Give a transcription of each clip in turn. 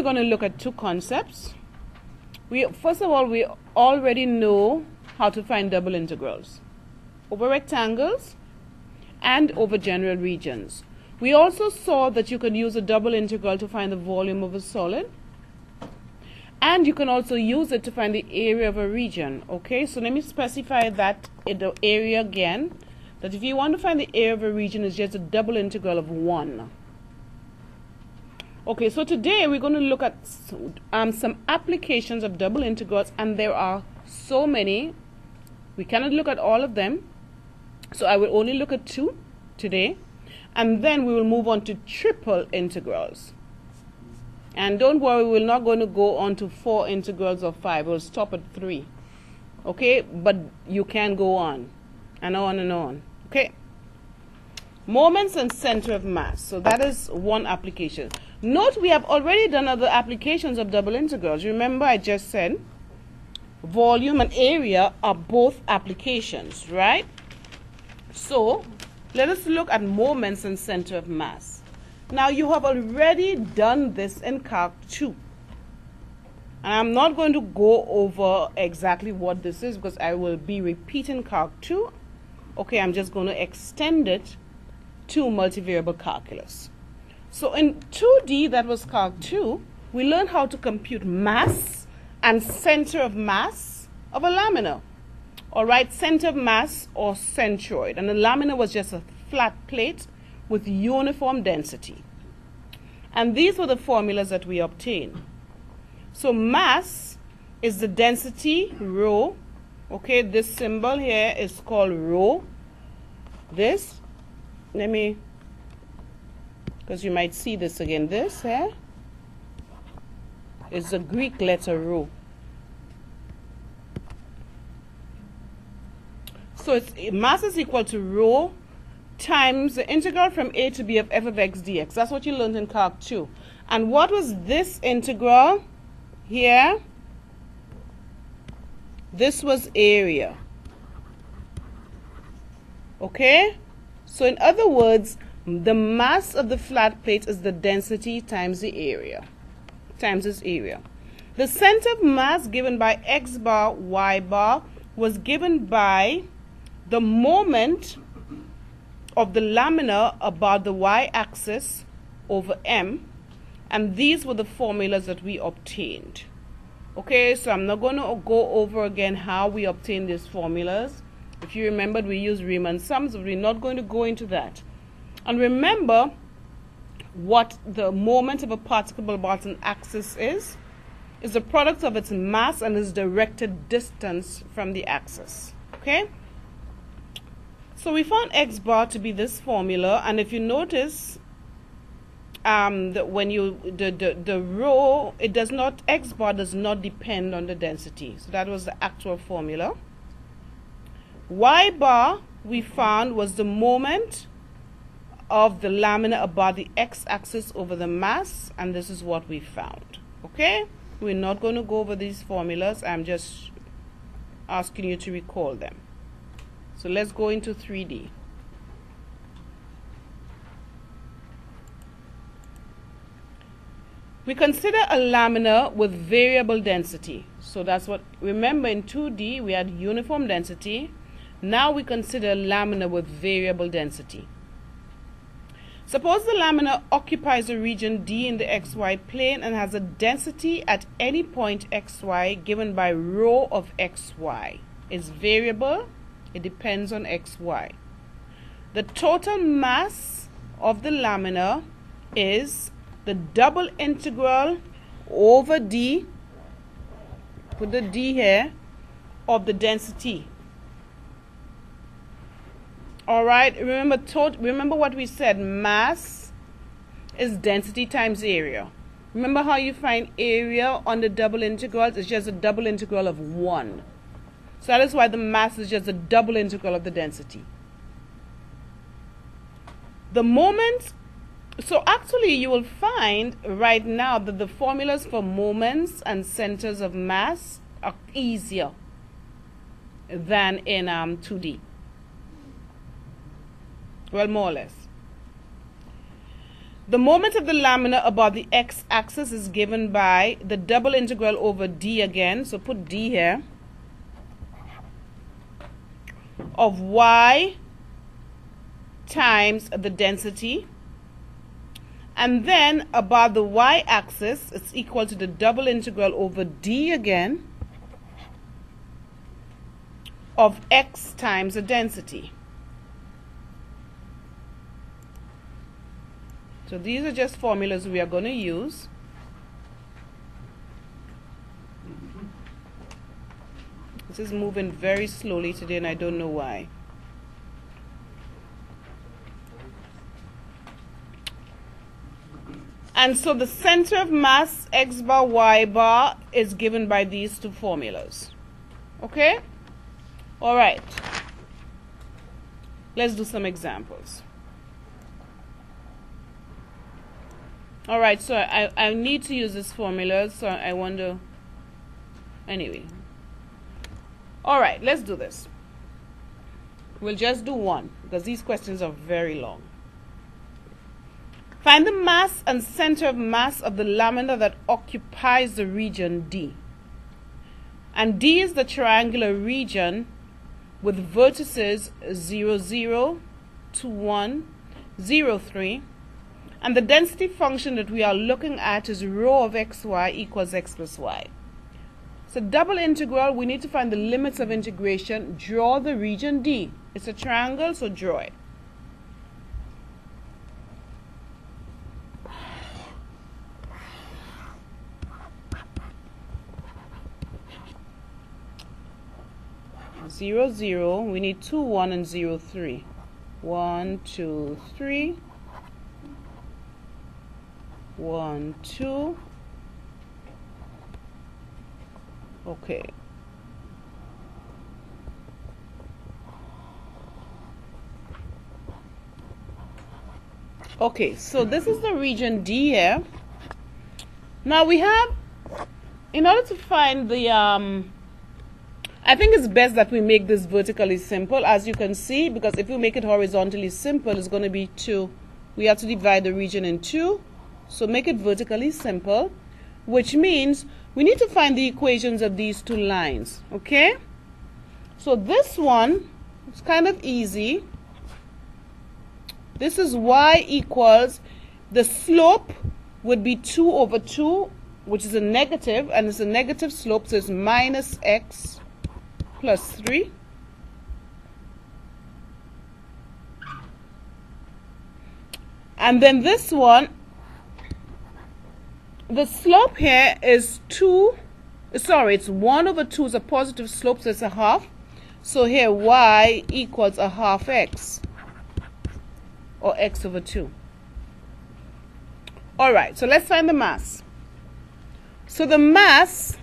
we're going to look at two concepts. First of all, we already know how to find double integrals over rectangles and over general regions. We also saw that you could use a double integral to find the volume of a solid, and you can also use it to find the area of a region. Okay, so let me specify that in the area again, that if you want to find the area of a region, it's just a double integral of 1. Okay, so today we're going to look at some applications of double integrals, and there are so many. We cannot look at all of them, so I will only look at 2 today, and then we will move on to triple integrals. And don't worry, we're not going to go on to 4 integrals of 5. We'll stop at 3. Okay, but you can go on and on and on. Okay, moments and center of mass. So that is one application. Note we have already done other applications of double integrals. Remember, I just said volume and area are both applications, right? So let us look at moments and center of mass. Now, you have already done this in Calc 2. And I'm not going to go over exactly what this is because I will be repeating Calc 2. Okay, I'm just going to extend it to multivariable calculus. So in 2D, that was Calc 2, we learned how to compute mass and center of mass of a laminar. All right, center of mass or centroid. And the laminar was just a flat plate with uniform density. And these were the formulas that we obtained. So mass is the density, rho. Okay, this symbol here is called rho. This, let me, because you might see this again, this here is the Greek letter rho. So mass is equal to rho times the integral from a to b of f of x dx. That's what you learned in Calc 2. And what was this integral here? This was area. Okay? So in other words, the mass of the flat plate is the density times the area, times its area. The center of mass given by x bar, y bar was given by the moment of the laminar about the y-axis over m, and these were the formulas that we obtained. Okay, so I'm not going to go over again how we obtained these formulas. If you remembered, we used Riemann sums, but we're not going to go into that. And remember what the moment of a particle about an axis is the product of its mass and its directed distance from the axis. Okay? So we found x bar to be this formula, and if you notice, that when you the rho, it does not, x bar does not depend on the density. So that was the actual formula. Y bar we found was the moment of the laminar about the x-axis over the mass, and this is what we found. Okay, we're not going to go over these formulas. I'm just asking you to recall them. So let's go into 3D. We consider a laminar with variable density. So that's what, remember in 2D we had uniform density. Now we consider a laminar with variable density. Suppose the laminar occupies a region D in the xy plane and has a density at any point xy given by rho of xy. It's variable. It depends on xy. The total mass of the laminar is the double integral over D, put the D here, of the density. All right, remember what we said, mass is density times area. Remember how you find area on the double integrals? It's just a double integral of 1. So that is why the mass is just a double integral of the density. The moment, so actually you will find right now that the formulas for moments and centers of mass are easier than in 2D. Well, more or less. The moment of the lamina about the x-axis is given by the double integral over d again, so put d here, of y times the density, and then about the y-axis it's equal to the double integral over d again of x times the density. So these are just formulas we are going to use. This is moving very slowly today and I don't know why. And so the center of mass x bar y bar is given by these two formulas. Okay? All right. Let's do some examples. All right, so I need to use this formula, so I wonder. Anyway. All right, let's do this. We'll just do one because these questions are very long. Find the mass and center of mass of the lamina that occupies the region D. And D is the triangular region with vertices 0, 0, 2, 1, 0, 3. And the density function that we are looking at is rho of xy equals x plus y. So double integral, we need to find the limits of integration. Draw the region D. It's a triangle, so draw it. Zero, 0, we need 2, 1, and 0, 3. 1, 2, 3. 1, 2. Okay. Okay, so this is the region D here. Now we have, in order to find the, I think it's best that we make this vertically simple, as you can see, because if we make it horizontally simple, it's going to be 2. We have to divide the region in 2. So make it vertically simple, which means we need to find the equations of these two lines, okay? So this one is kind of easy. This is y equals, the slope would be 2 over 2, which is a negative, and it's a negative slope, so it's minus x plus 3. And then this one, the slope here is 1 over 2 is a positive slope, so it's a half. So here y equals a half x, or x over 2. All right, so let's find the mass. So the mass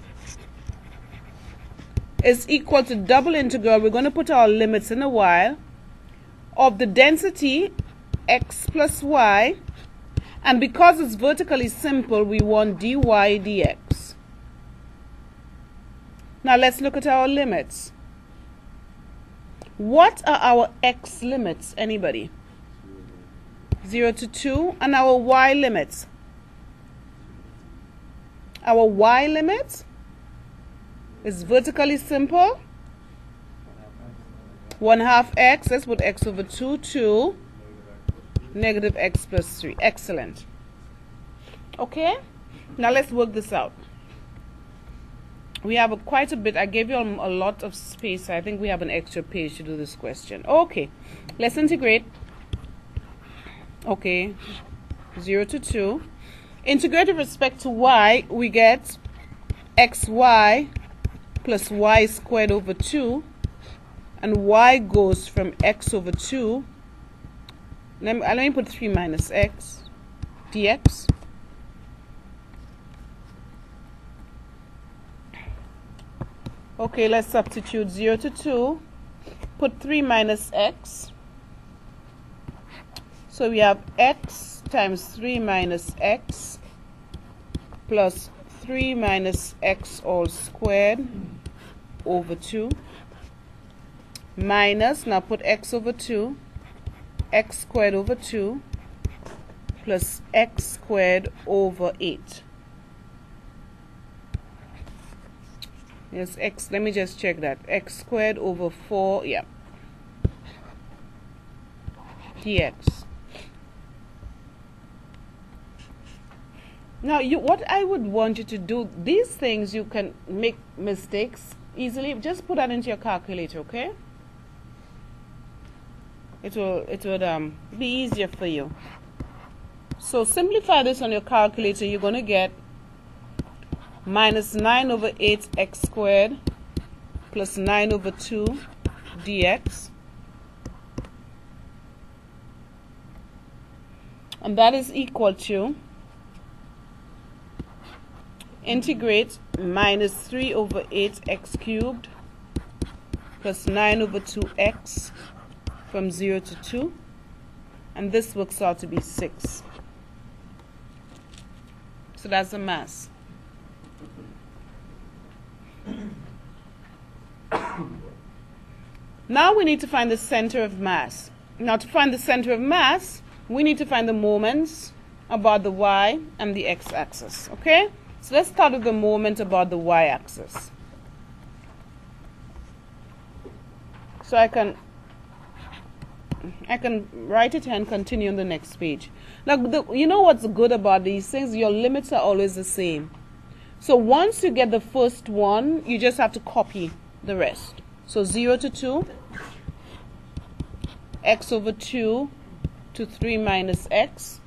is equal to double integral, we're going to put our limits in a while, of the density x plus y. And because it's vertically simple, we want dy dx. Now let's look at our limits. What are our x limits? Anybody? 0 to 2. And our y limits? Our y limit is vertically simple. 1/2 x. Let's put x over 2 to negative x plus 3. Excellent. Okay, now let's work this out. We have quite a bit. I gave you a lot of space. I think we have an extra page to do this question. Okay, let's integrate. Okay, 0 to 2. Integrate with respect to y, we get xy plus y squared over 2, and y goes from x over 2. Let me put 3 minus x dx. Okay, let's substitute 0 to 2. Put 3 minus x. So we have x times 3 minus x plus 3 minus x all squared over 2 minus, now put x over 2, x squared over 2 plus x squared over 8. Yes, x, let me just check that. X squared over 4, yeah, dx. Now, what I would want you to do, these things you can make mistakes easily. Just put that into your calculator, okay? It would be easier for you. So simplify this on your calculator. You're going to get minus 9 over 8 x squared plus 9 over 2 dx. And that is equal to integrate minus 3 over 8 x cubed plus 9 over 2x from 0 to 2. And this works out to be 6. So that's the mass. Now we need to find the center of mass. Now to find the center of mass, we need to find the moments about the y and the x-axis, okay? So let's start with the moment about the y-axis. So I can write it here and continue on the next page. Now, you know what's good about these things? Your limits are always the same. So once you get the first one, you just have to copy the rest. So 0 to 2, x over 2 to 3 minus x.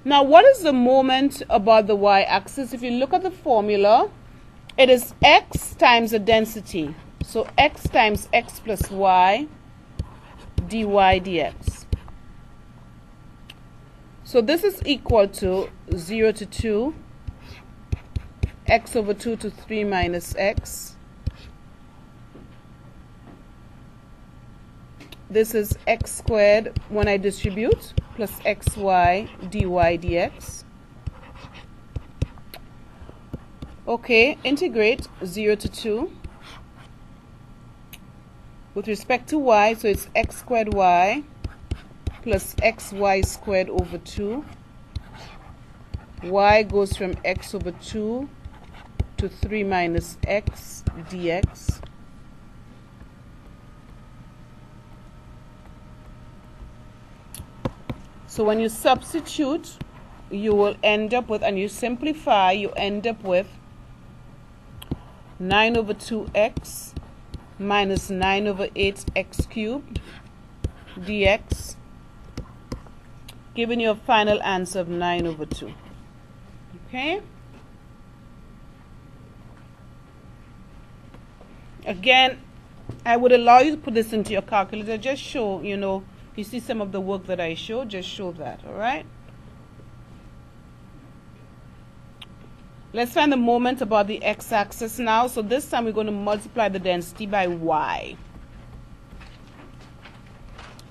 Now, what is the moment about the y-axis? If you look at the formula, it is x times the density. So x times x plus y dy dx. So this is equal to 0 to 2, x over 2 to 3 minus x. This is x squared when I distribute plus xy dy dx. Okay, integrate 0 to 2 with respect to y, so it's x squared y plus xy squared over 2. Y goes from x over 2 to 3 minus x dx. So when you substitute, you will end up with, and you simplify, you end up with 9 over 2x minus 9 over 8x cubed dx, giving you a final answer of 9 over 2. Okay? Again, I would allow you to put this into your calculator. Just show, you see some of the work that I showed, just show that, all right? Let's find the moment about the x-axis now. So this time we're going to multiply the density by y.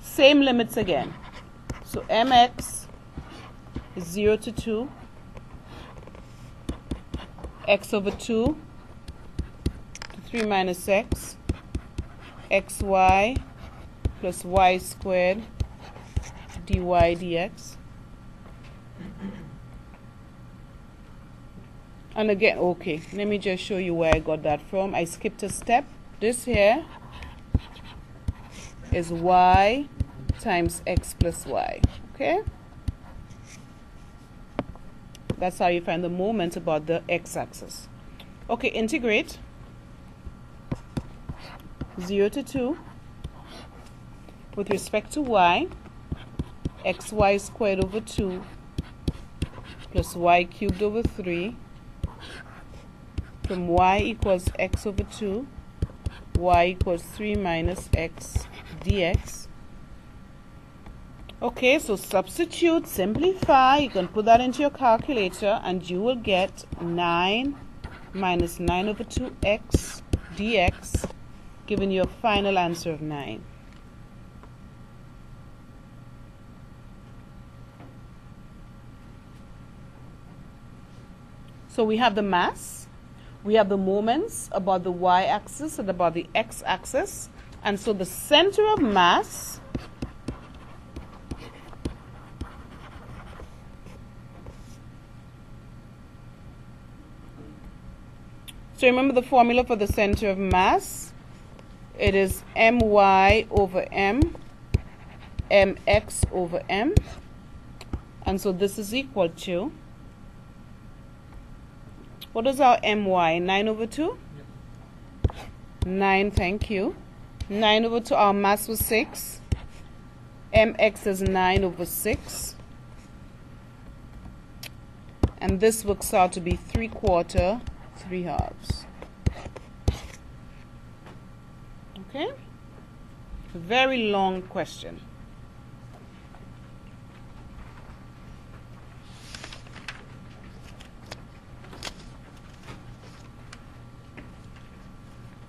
Same limits again. So mx is 0 to 2, x over 2 to 3 minus x, xy plus y squared dy dx. And again, okay, let me just show you where I got that from. I skipped a step. This here is y times x plus y, okay? That's how you find the moment about the x-axis. Okay, integrate 0 to 2 with respect to y, xy squared over 2 plus y cubed over 3 from y equals x over 2, y equals 3 minus x dx. Okay, so substitute, simplify. You can put that into your calculator and you will get 9 minus 9 over 2x dx, giving you a final answer of 9. So we have the mass, we have the moments about the y-axis and about the x-axis, and so the center of mass So remember the formula for the center of mass. It is my over m, mx over m. And so this is equal to, what is our my? 9 over 2? Yep. 9, thank you. 9 over 2, our mass was 6. Mx is 9 over 6. And this works out to be 3/4, 3/2. Okay? Very long question.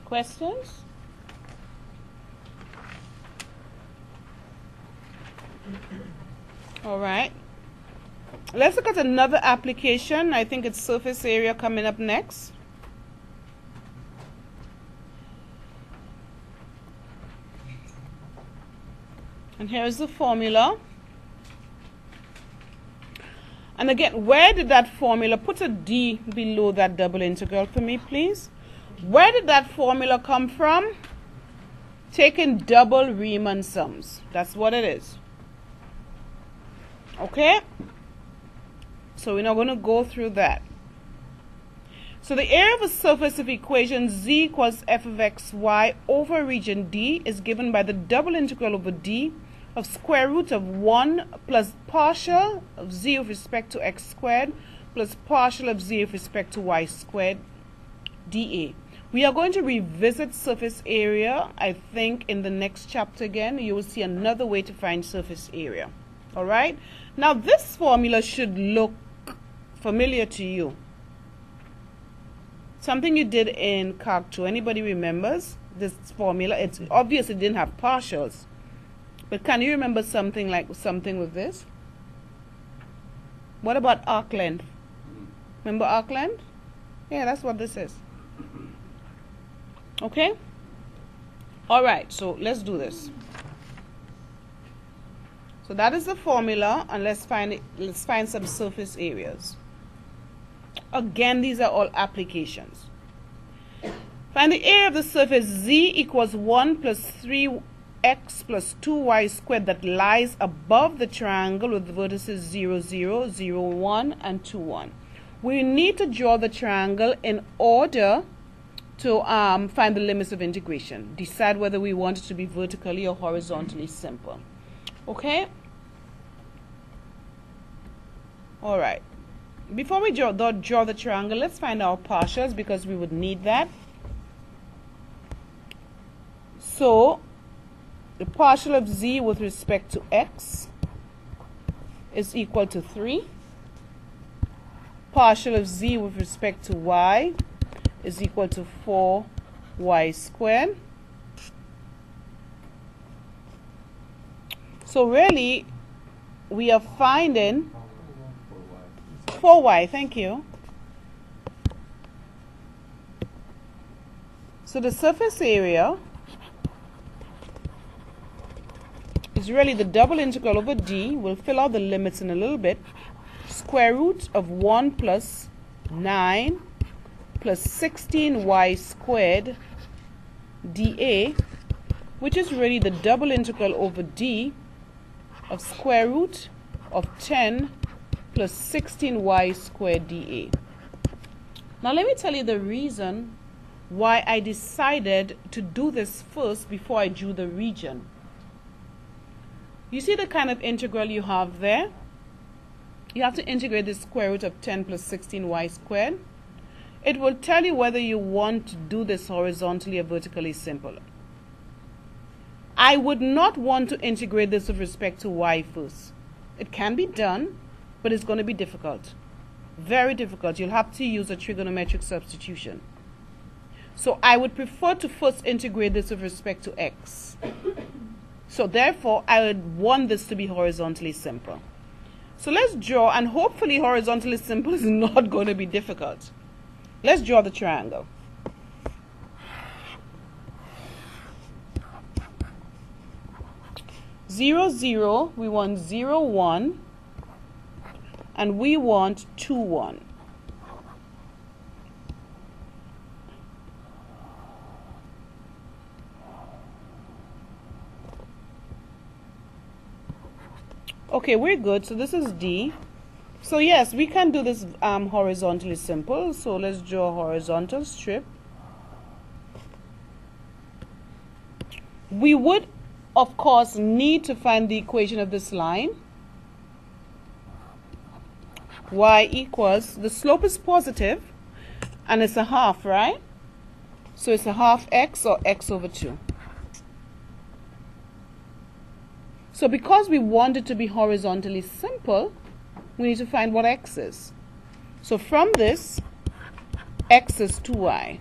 Questions? All right. Let's look at another application. I think it's surface area coming up next. And here's the formula. And again, where did that formula, put a D below that double integral for me, please. Where did that formula come from? Taking double Riemann sums. That's what it is. Okay? So we're not going to go through that. So the area of a surface of equation z equals f of xy over region D is given by the double integral over D of square root of 1 plus partial of z with respect to x squared plus partial of z with respect to y squared dA. We are going to revisit surface area, I think, in the next chapter again. You will see another way to find surface area. All right? Now, this formula should look familiar to you. Something you did in Calc 2. Anybody remembers this formula? It's obvious it didn't have partials. But can you remember something with this? What about arc length? Remember arc length? Yeah, that's what this is. Okay? All right, so let's do this. So that is the formula, and let's find some surface areas. Again, these are all applications. Find the area of the surface z equals 1 plus 3x plus 2y squared that lies above the triangle with the vertices 0, 0, 0, 1, and 2, 1. We need to draw the triangle in order to find the limits of integration. Decide whether we want it to be vertically or horizontally simple. Okay? All right. Before we draw the triangle, let's find our partials because we would need that. So, the partial of z with respect to x is equal to 3. Partial of z with respect to y is equal to 4y squared. So really, we are finding 4y, thank you. So the surface area is really the double integral over d. We'll fill out the limits in a little bit. Square root of 1 plus 9 plus 16y squared dA, which is really the double integral over d of square root of 10 plus 16y squared dA. Now let me tell you the reason why I decided to do this first before I drew the region. You see the kind of integral you have there? You have to integrate the square root of 10 plus 16y squared. It will tell you whether you want to do this horizontally or vertically simple. I would not want to integrate this with respect to y first. It can be done, but it's going to be difficult. Very difficult. You'll have to use a trigonometric substitution. So I would prefer to first integrate this with respect to x. So therefore, I would want this to be horizontally simple. So let's draw, and hopefully horizontally simple is not going to be difficult. Let's draw the triangle. Zero, 0, we want 0, 1, and we want 2, 1. Okay, we're good. So this is D. So yes, we can do this horizontally simple. So let's draw a horizontal strip. We would, of course, need to find the equation of this line. Y equals, the slope is positive, and it's a half, right? So it's a half x, or x over 2. So because we want it to be horizontally simple, we need to find what x is. So from this, x is 2y.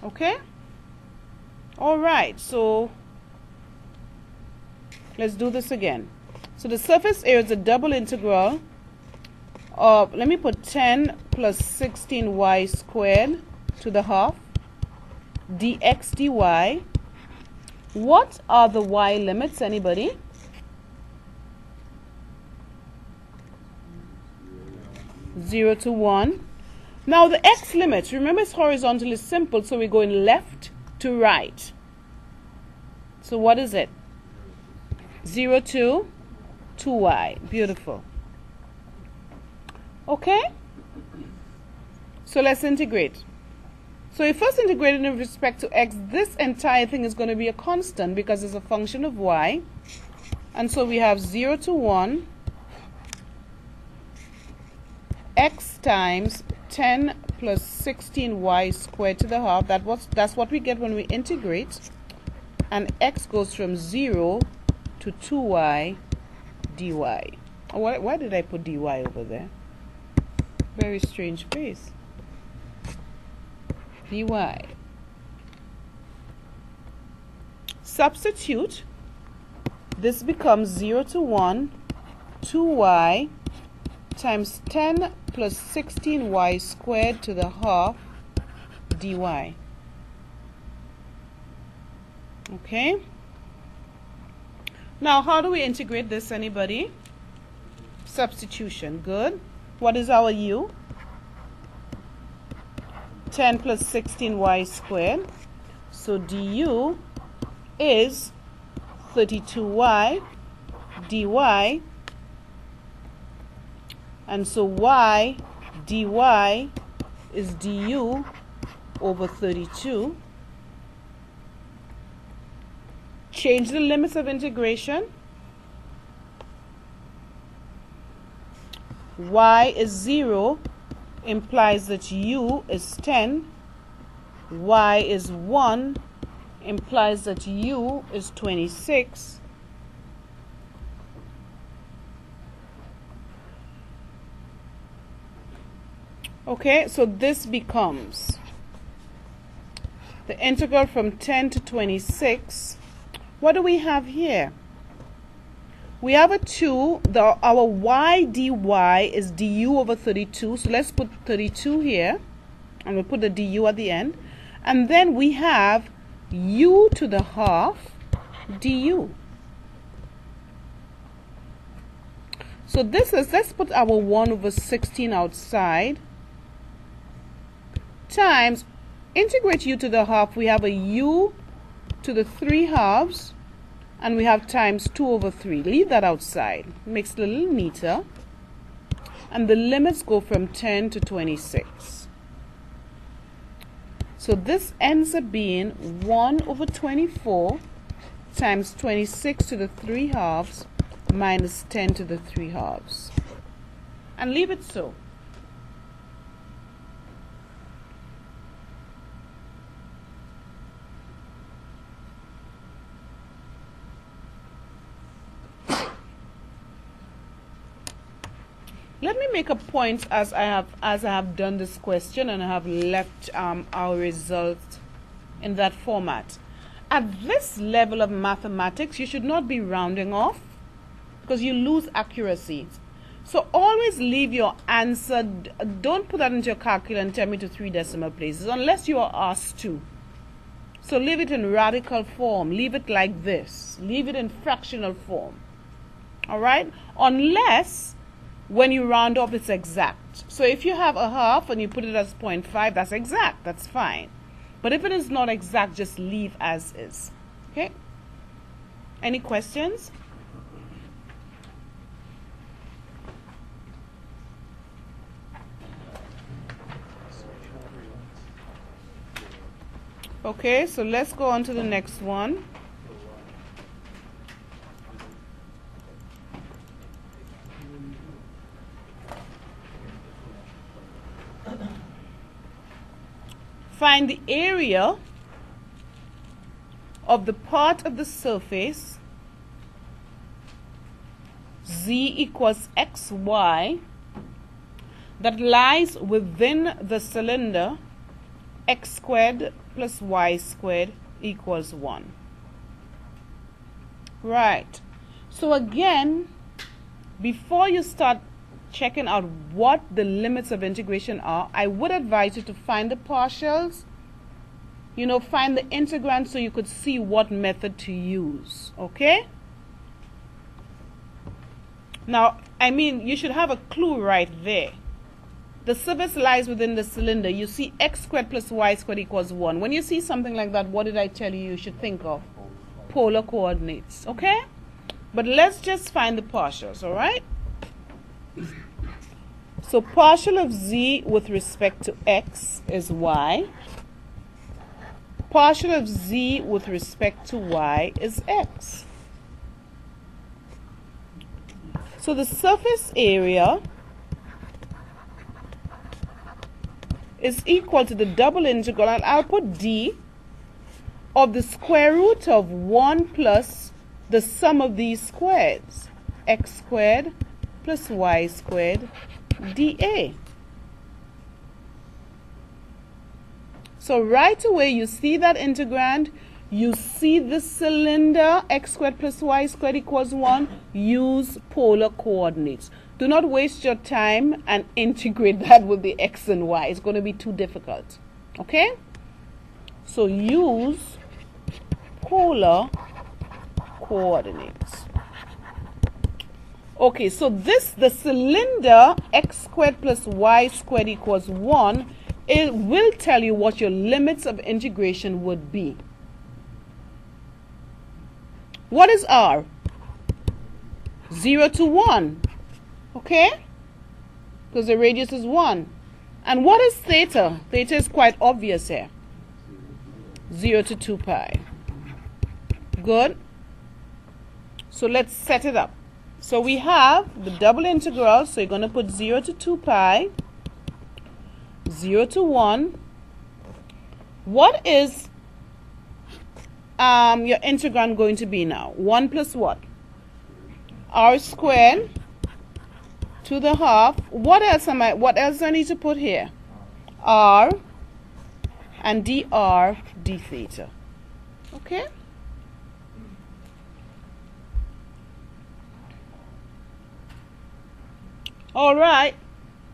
Okay? All right, so let's do this again. So the surface area is a double integral of, let me put 10 plus 16y squared to the half dx dy. What are the y limits, anybody? Zero to 1. Now the x limits, remember, it's horizontally simple, so we're going left to right. So what is it? 0 to 2y. Beautiful. Okay? So let's integrate. So if first integrated in respect to x, this entire thing is going to be a constant because it's a function of y. And so we have 0 to 1 x times 10 plus 16y squared to the half. That's what we get when we integrate. And x goes from 0 to 2y dy. Why did I put dy over there? Very strange place. Dy. Substitute. This becomes 0 to 1 2y times 10 plus 16y squared to the half dy. Okay? Now, how do we integrate this, anybody? Substitution. Good. What is our u? 10 plus 16y squared. So du is 32y dy. And so y dy is du over 32. Change the limits of integration. Y is 0 implies that u is 10. Y is 1 implies that u is 26. Okay, so this becomes the integral from 10 to 26. What do we have here? We have a 2. Our y dy is du over 32. So let's put 32 here. And we'll put the du at the end. And then we have u to the half du. So this is, let's put our 1 over 16 outside. Times, integrate u to the half, we have a u to the 3 halves, and we have times 2 over 3. Leave that outside. Makes it a little neater. And the limits go from 10 to 26. So this ends up being 1 over 24 times 26 to the 3 halves minus 10 to the 3 halves. And leave it so. Let me make a point as I have done this question and I have left our result in that format. At this level of mathematics, you should not be rounding off because you lose accuracy. So always leave your answer, don't put that into your calculator and tell me to 3 decimal places unless you are asked to. So leave it in radical form, leave it like this, leave it in fractional form. All right? Unless when you round off, it's exact. So if you have a half and you put it as 0.5, that's exact. That's fine. But if it is not exact, just leave as is. Okay? Any questions? Okay, so let's go on to the next one. Find the area of the part of the surface z equals xy that lies within the cylinder x squared plus y squared equals 1. Right. So again, before you start checking out what the limits of integration are, I would advise you to find the partials, find the integrand so you could see what method to use, okay? Now, you should have a clue right there. The surface lies within the cylinder. You see x squared plus y squared equals 1. When you see something like that, what did I tell you you should think of? Polar coordinates, okay? But let's just find the partials, all right? So partial of z with respect to x is y. Partial of z with respect to y is x. So the surface area is equal to the double integral, and I'll put d, of the square root of 1 plus the sum of these squares, x squared plus y squared dA. So right away you see that integrand, you see the cylinder x squared plus y squared equals 1, use polar coordinates. Do not waste your time and integrate that with the x and y. It's going to be too difficult. Okay? So use polar coordinates. Okay, so the cylinder x squared plus y squared equals 1, it will tell you what your limits of integration would be. What is r? 0 to 1. Okay? Because the radius is 1. And what is theta? Theta is quite obvious here. 0 to 2 pi. Good. So let's set it up. So we have the double integral. So you're going to put 0 to 2 pi, 0 to 1. What is your integrand going to be now? 1 plus what? R squared to the half. What else do I need to put here? R and dr d theta. Okay? All right.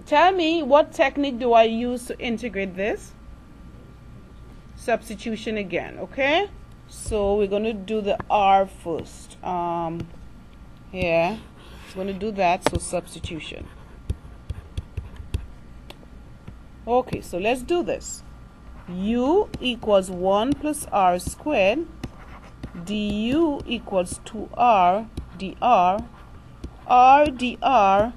Tell me, what technique do I use to integrate this? Substitution again, okay? So we're going to do the r first. Here. We're going to do that, so substitution. Okay, so let's do this. U equals 1 plus r squared. Du equals 2r dr. R dr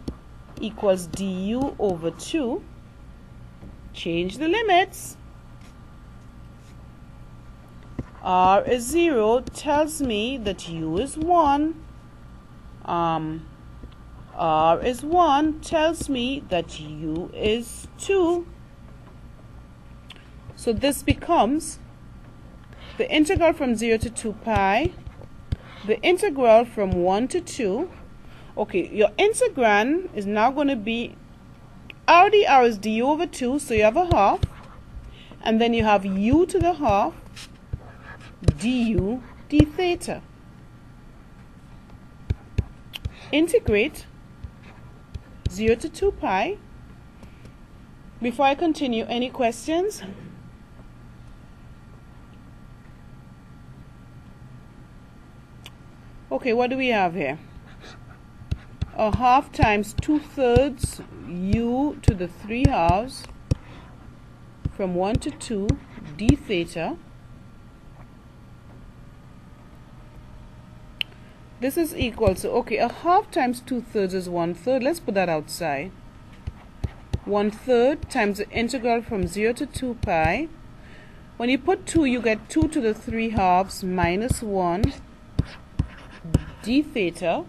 equals du over 2. Change the limits. R is 0 tells me that u is 1. R is 1 tells me that u is 2. So this becomes the integral from 0 to 2 pi, the integral from 1 to 2. Okay, your integrand is now going to be r dr is du over 2, so you have a half, and then you have u to the half du d theta. Integrate 0 to 2 pi. Before I continue, any questions? Okay, what do we have here? A half times 2/3 u to the 3 halves from 1 to 2 d theta. This is equal to, okay, a half times 2/3 is 1/3. Let's put that outside. 1/3 times the integral from 0 to 2 pi. When you put 2, you get 2 to the 3 halves minus 1 d theta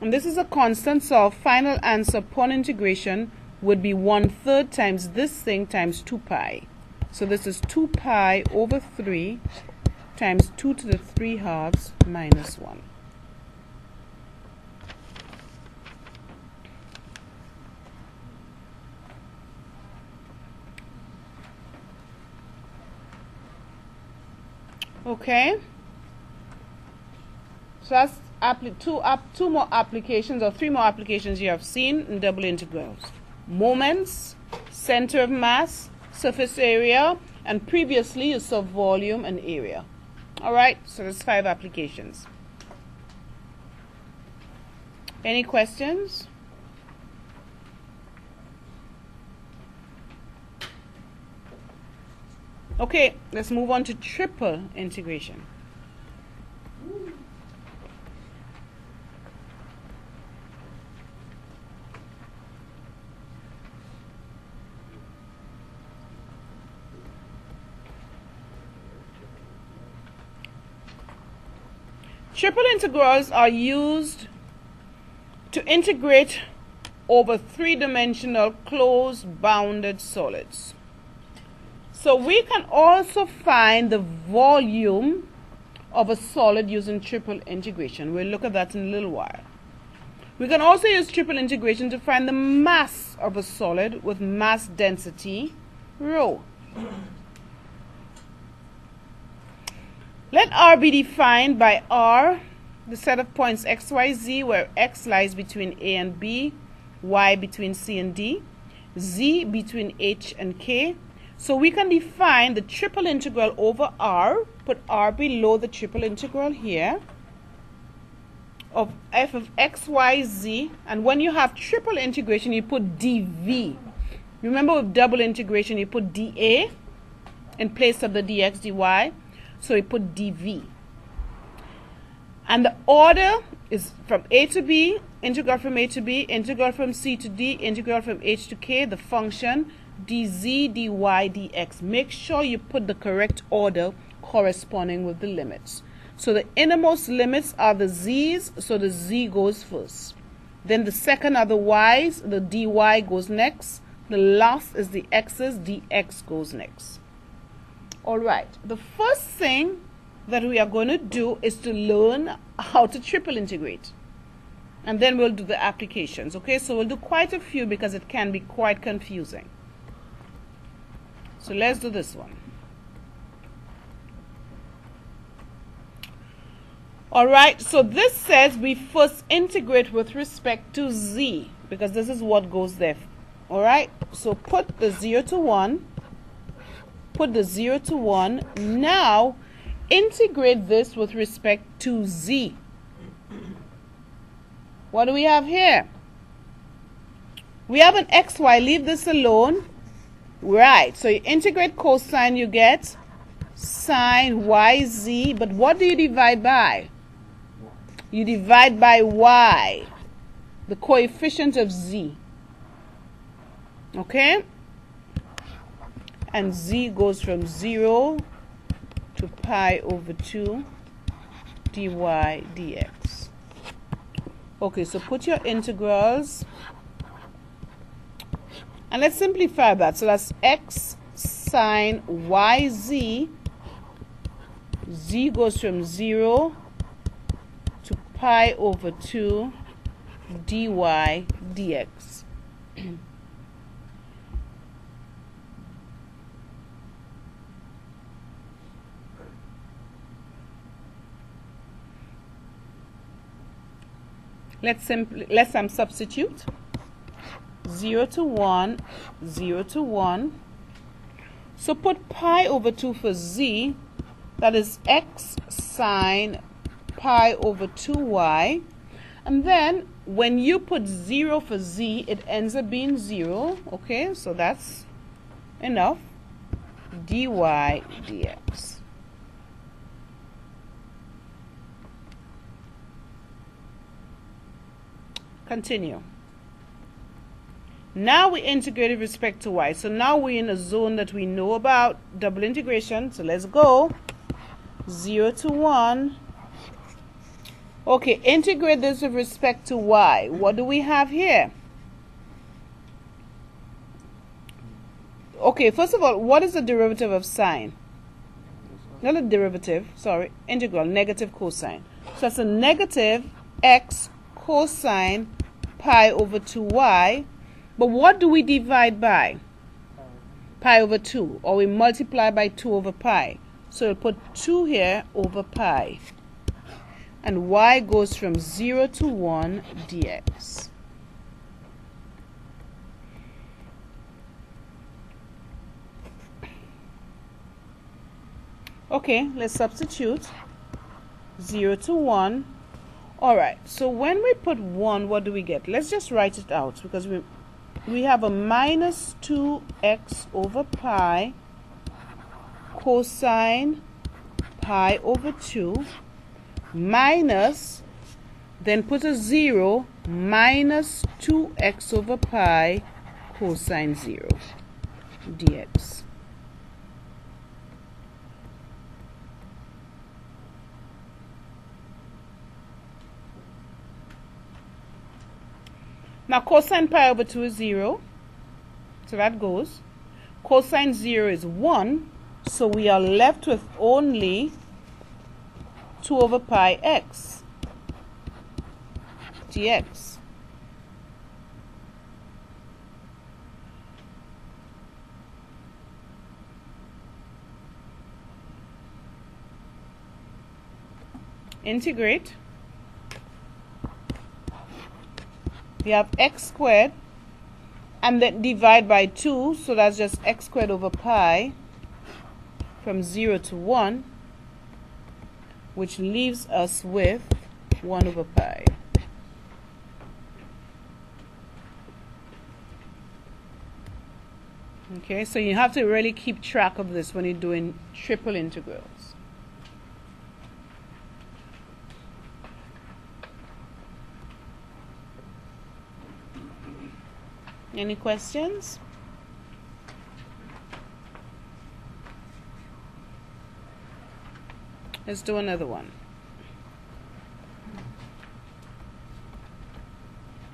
and this is a constant, so our final answer upon integration would be 1/3 times this thing times 2 pi. So this is 2 pi over 3 times 2 to the 3 halves minus 1. Okay, so that's two more applications or 3 more applications you have seen in double integrals. Moments, center of mass, surface area, and previously you saw volume and area. Alright, so there's 5 applications. Any questions? Okay, let's move on to triple integration. Triple integrals are used to integrate over 3-dimensional closed bounded solids. So we can also find the volume of a solid using triple integration. We'll look at that in a little while. We can also use triple integration to find the mass of a solid with mass density rho. Let R be defined by R, the set of points x, y, z, where x lies between A and B, y between C and D, z between H and K. So we can define the triple integral over R, put R below the triple integral here, of f of x, y, z, and when you have triple integration, you put dv. Remember with double integration, you put dA in place of the dx, dy, so we put dv. And the order is from A to B, integral from A to B, integral from C to D, integral from H to K, the function dz, dy, dx. Make sure you put the correct order corresponding with the limits. So the innermost limits are the z's, so the z goes first. Then the second are the y's, the dy goes next. The last is the x's, dx goes next. Alright, the first thing that we are going to do is to learn how to triple integrate. And then we'll do the applications. Okay, so we'll do quite a few because it can be quite confusing. So let's do this one. Alright, so this says we first integrate with respect to z, because this is what goes there. Alright, so put the 0 to 1, put the 0 to 1. Now, integrate this with respect to z. What do we have here? We have an xy, leave this alone. Right, so you integrate cosine, you get sine yz, but what do you divide by? You divide by y, the coefficient of z. Okay? And z goes from 0 to pi over 2 dy dx. Okay, so put your integrals. And let's simplify that. So that's x sine yz. Z goes from 0 to pi over 2 dy dx. Let's substitute. 0 to 1, 0 to 1. So put pi over 2 for z. That is x sine pi over 2y. And then when you put 0 for z, it ends up being 0. Okay, so that's enough. dy dx. Continue. Now we integrate with respect to y. So now we're in a zone that we know about double integration. So let's go 0 to 1. Okay, integrate this with respect to y. What do we have here? Okay, first of all, what is the derivative of sine? Not a derivative, sorry, integral, negative cosine. So that's a negative x cosine pi over 2y. But what do we divide by? Pi over 2. Or we multiply by 2 over pi. So we'll put 2 here over pi. And y goes from 0 to 1 dx. Okay, let's substitute 0 to 1. Alright, so when we put 1, what do we get? Let's just write it out, because we have a minus 2x over pi cosine pi over 2 minus, then put a 0, minus 2x over pi cosine 0 dx. Now cosine pi over 2 is 0, so that goes. Cosine 0 is 1, so we are left with only 2 over pi x dx. Integrate. We have x squared, and then divide by 2, so that's just x squared over pi from 0 to 1, which leaves us with 1 over pi. Okay, so you have to really keep track of this when you're doing triple integrals. Any questions? Let's do another one.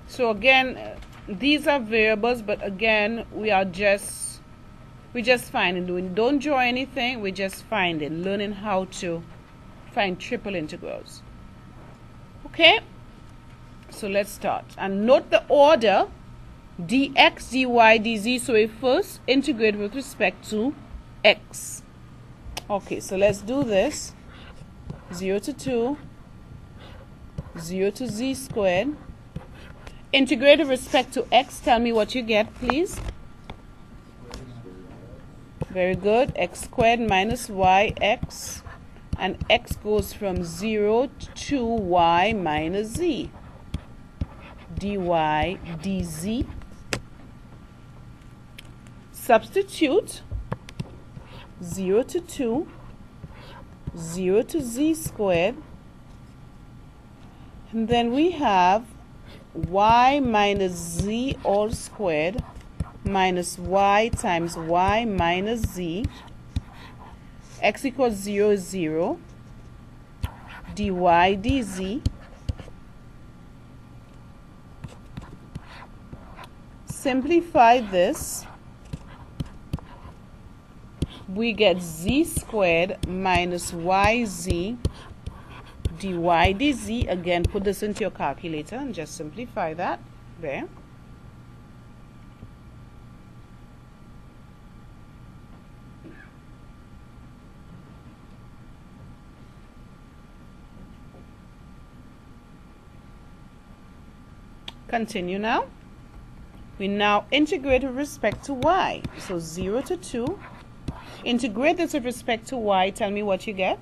So again, these are variables, but again, we just finding. We don't draw anything, we just finding, learning how to find triple integrals. Okay, so let's start. And note the order: dx, dy, dz. So we first integrate with respect to x. Okay, so let's do this. 0 to 2, 0 to z squared. Integrate with respect to x. Tell me what you get, please. Very good. X squared minus yx. And x goes from 0 to y minus z. dy dz. Substitute 0 to 2, 0 to z squared, and then we have y minus z all squared minus y times y minus z. X equals 0 is 0. dy dz. Simplify this. We get z squared minus yz dy dz. Again, put this into your calculator and just simplify that. There. Continue now. We now integrate with respect to y. So 0 to 2. Integrate this with respect to y. Tell me what you get.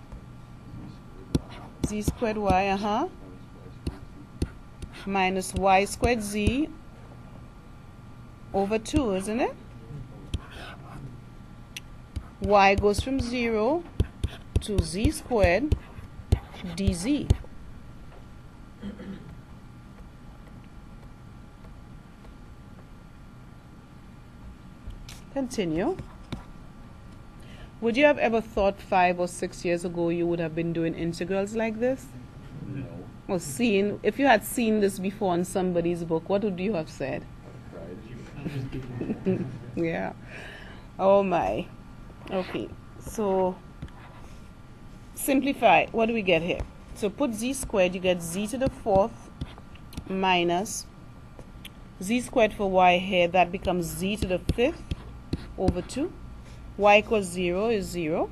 Z squared y, minus y squared z over 2, isn't it? Y goes from 0 to z squared dz. Continue. Would you have ever thought 5 or 6 years ago you would have been doing integrals like this? No. Or seen, if you had seen this before in somebody's book, what would you have said? Right. Yeah. Oh my. Okay. So simplify. What do we get here? So put z squared, you get z to the 4th minus z squared for y here, that becomes z to the 5th over 2. Y equals 0 is 0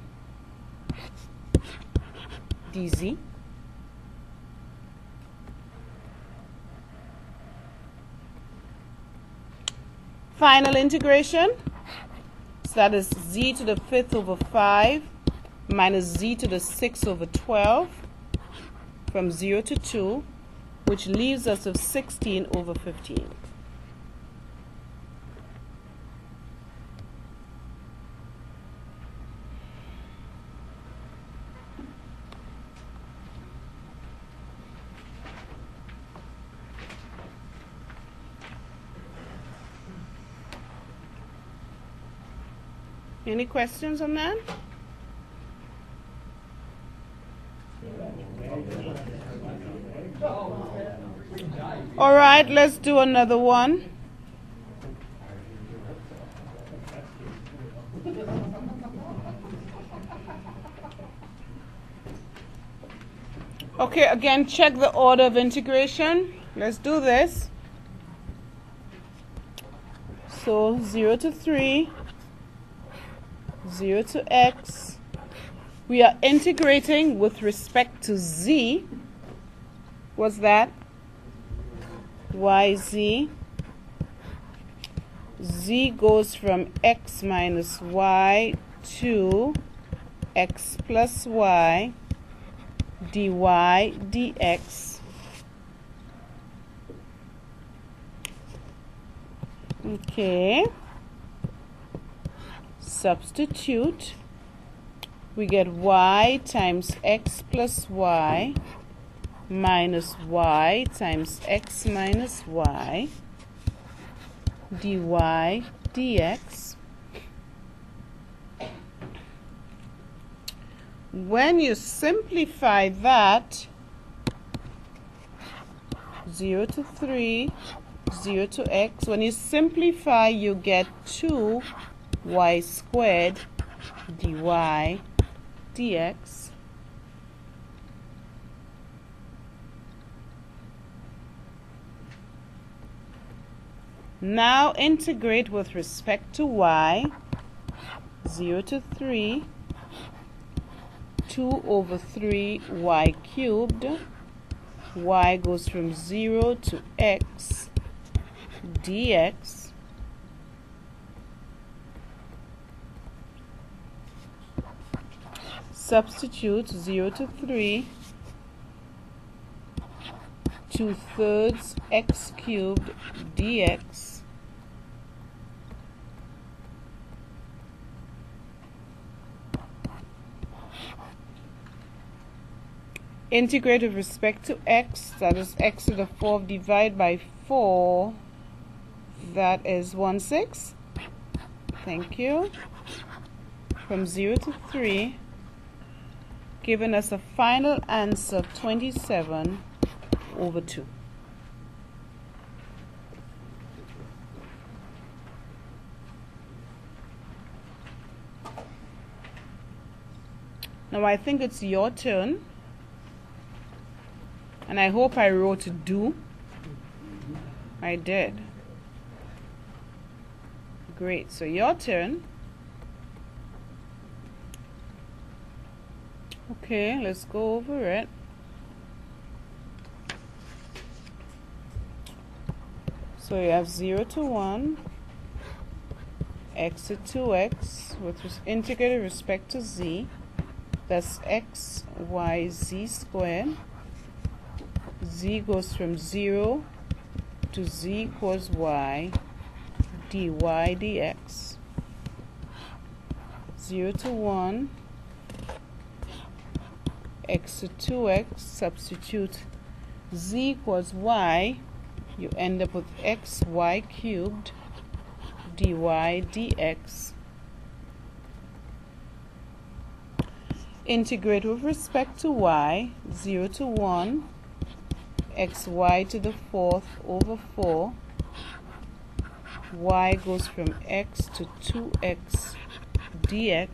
dz. Final integration. So that is z to the 5th over 5 minus z to the 6th over 12 from 0 to 2, which leaves us with 16 over 15. Any questions on that? All right, let's do another one. Okay, again, check the order of integration. Let's do this. So 0 to 3, 0 to x. We are integrating with respect to z. What's that? yz. Z goes from x minus y to x plus y dy dx. Okay. Substitute. We get y times x plus y minus y times x minus y dy dx. When you simplify that, 0 to 3, 0 to x, when you simplify you get 2y squared dy dx. Now integrate with respect to y. 0 to 3, 2 over 3 y cubed. Y goes from 0 to x dx. Substitute 0 to 3, 2/3 x cubed dx. Integrate with respect to x, that is x to the 4th, divide by 4, that is 1/6. Thank you. From 0 to 3, giving us a final answer of 27 over 2. Now I think it's your turn, and I hope I wrote do. I did. Great, so your turn. Okay, let's go over it. So you have 0 to 1, x to 2x, with integrated respect to z. That's x, y, z squared. Z goes from 0 to z equals y, dy dx. 0 to 1, x to 2x, substitute z equals y, you end up with xy cubed dy dx. Integrate with respect to y, 0 to 1, xy to the 4th over 4. Y goes from x to 2x dx.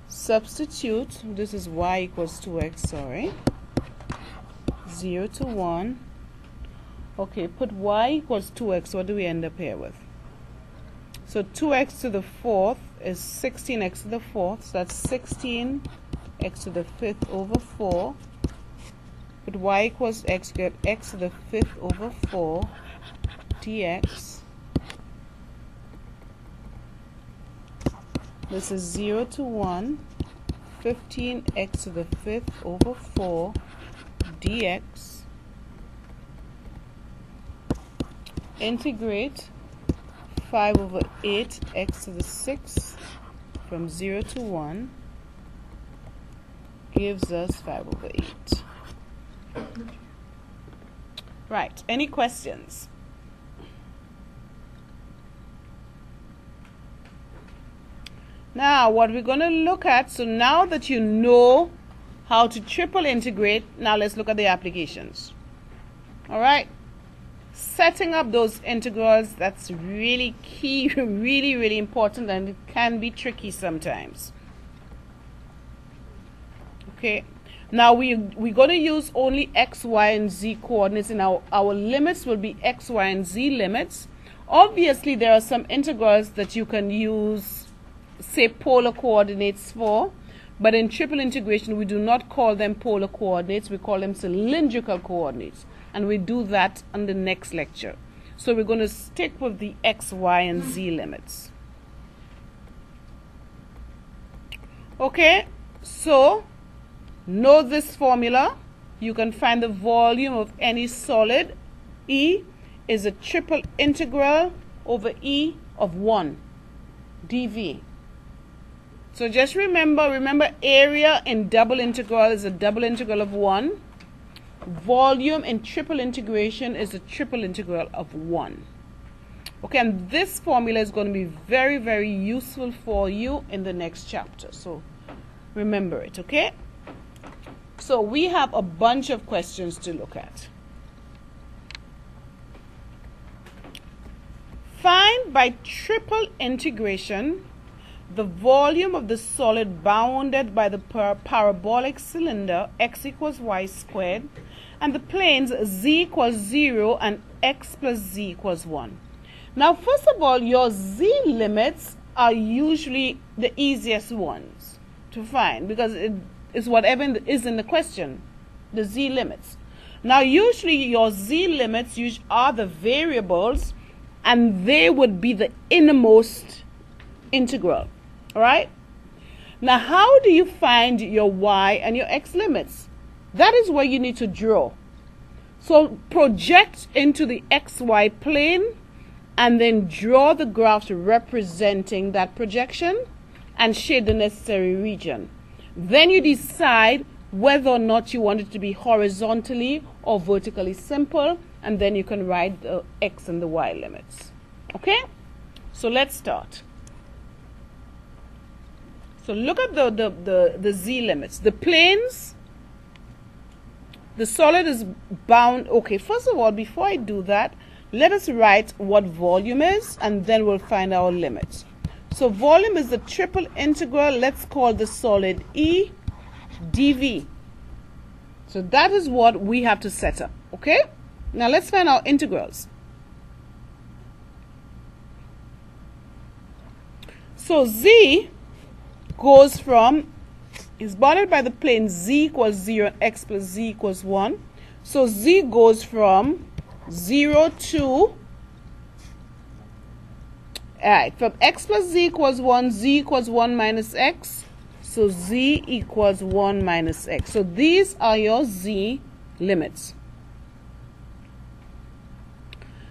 Substitute, this is y equals 2x, sorry. 0 to 1. Okay, put y equals 2x. What do we end up here with? So 2x to the 4th is 16x to the 4th. So that's 16x to the 5th over 4. Put y equals x, you get x to the 5th over 4 dx. This is 0 to 1. 15x to the 5th over 4 dx. Integrate 5 over 8 x to the 6th from 0 to 1 gives us 5 over 8. Right, any questions? Now what we're going to look at, so now that you know how to triple integrate, now let's look at the applications. All right, setting up those integrals, that's really key, really important, and it can be tricky sometimes. Okay, now we're going to use only x, y, and z coordinates, and our limits will be x, y, and z limits. Obviously there are some integrals that you can use, say, polar coordinates for, but in triple integration we do not call them polar coordinates, we call them cylindrical coordinates, and we do that on the next lecture. So we're going to stick with the x, y, and z limits. Okay, so know this formula. You can find the volume of any solid. E is a triple integral over E of 1 dV. So just remember area in double integral is a double integral of 1. Volume in triple integration is a triple integral of 1. Okay, and this formula is going to be very useful for you in the next chapter. So remember it, okay? So we have a bunch of questions to look at. Find by triple integration the volume of the solid bounded by the parabolic cylinder x equals y squared and the planes z equals 0 and x plus z equals 1. Now first of all, your z limits are usually the easiest ones to find because it is whatever is in the question, the z limits. Now usually your z limits are the variables, and they would be the innermost integral. All right, now how do you find your y and your x limits? That is where you need to draw. So project into the xy plane and then draw the graph representing that projection and shade the necessary region. Then you decide whether or not you want it to be horizontally or vertically simple, and then you can write the x and the y limits. Okay, so let's start. So look at the z limits. The planes, the solid is bound. Okay, first of all, before I do that, let us write what volume is, and then we'll find our limits. So volume is the triple integral. Let's call the solid E dV. So that is what we have to set up. Okay, now let's find our integrals. So z goes from, is bounded by the plane z equals 0 and x plus z equals 1. So z goes from 0 to, alright, from x plus z equals 1, z equals 1 minus x. So z equals 1 minus x. So these are your z limits.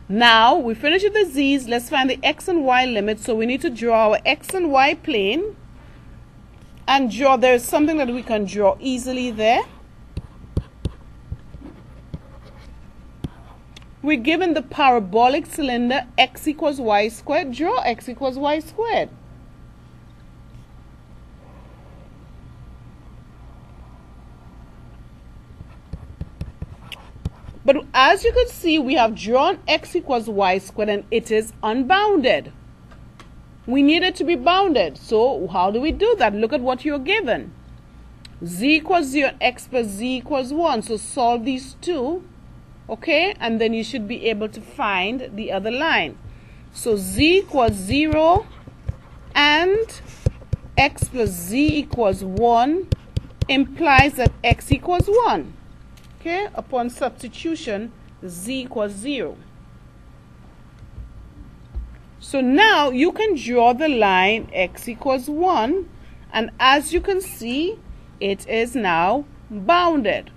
Now we finish with the z's. Let's find the x and y limits. So we need to draw our x and y plane. And draw, there's something that we can draw easily there. We're given the parabolic cylinder x equals y squared. Draw x equals y squared. But as you can see, we have drawn x equals y squared and it is unbounded. We need it to be bounded. So how do we do that? Look at what you're given. Z equals 0 and x plus z equals 1. So solve these two. Okay, and then you should be able to find the other line. So z equals 0 and x plus z equals 1 implies that x equals 1. Okay, upon substitution, z equals 0. So now you can draw the line x equals 1, and as you can see, it is now bounded.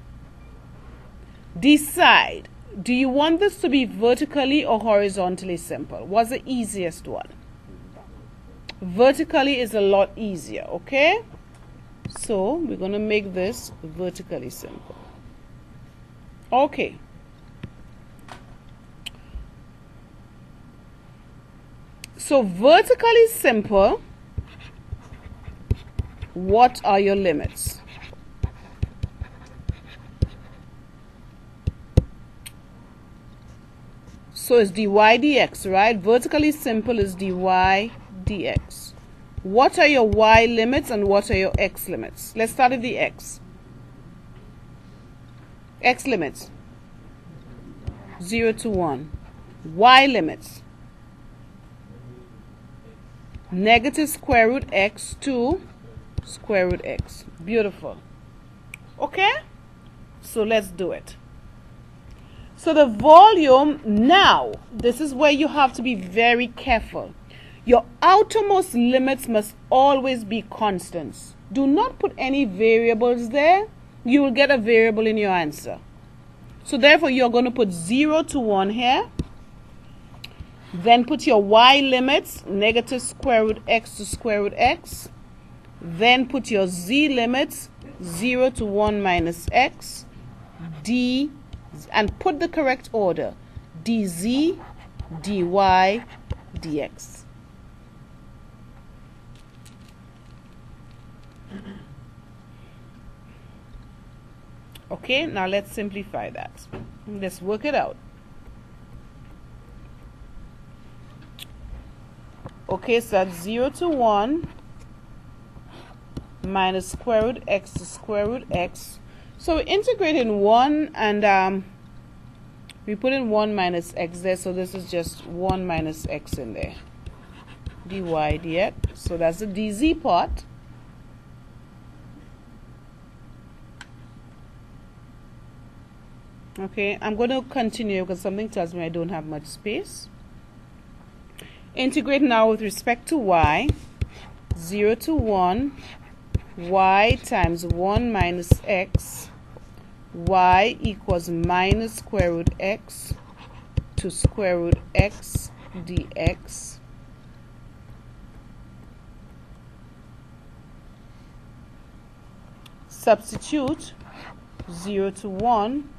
Decide, do you want this to be vertically or horizontally simple? What's the easiest one? Vertically is a lot easier, okay? So we're going to make this vertically simple. Okay. So vertically simple, what are your limits? So it's dy dx, right? Vertically simple is dy dx. What are your y limits and what are your x limits? Let's start with the x. X limits 0 to 1. Y limits negative square root x to square root x. Beautiful. Okay? So let's do it. So the volume, now, this is where you have to be very careful. Your outermost limits must always be constants. Do not put any variables there. You will get a variable in your answer. So therefore, you're going to put 0 to 1 here. Then put your y limits, negative square root x to square root x. Then put your z limits, 0 to 1 minus x, d, and put the correct order, dz, dy, dx. Okay, now let's simplify that. Let's work it out. Okay, so that's 0 to 1 minus square root x to square root x. So we integrate in 1 and we put in 1 minus x there. So this is just 1 minus x in there. dy dx. So that's the dz part. Okay, I'm going to continue because something tells me I don't have much space. Integrate now with respect to y. 0 to 1, y times 1 minus x, y equals minus square root x to square root x dx. Substitute 0 to 1.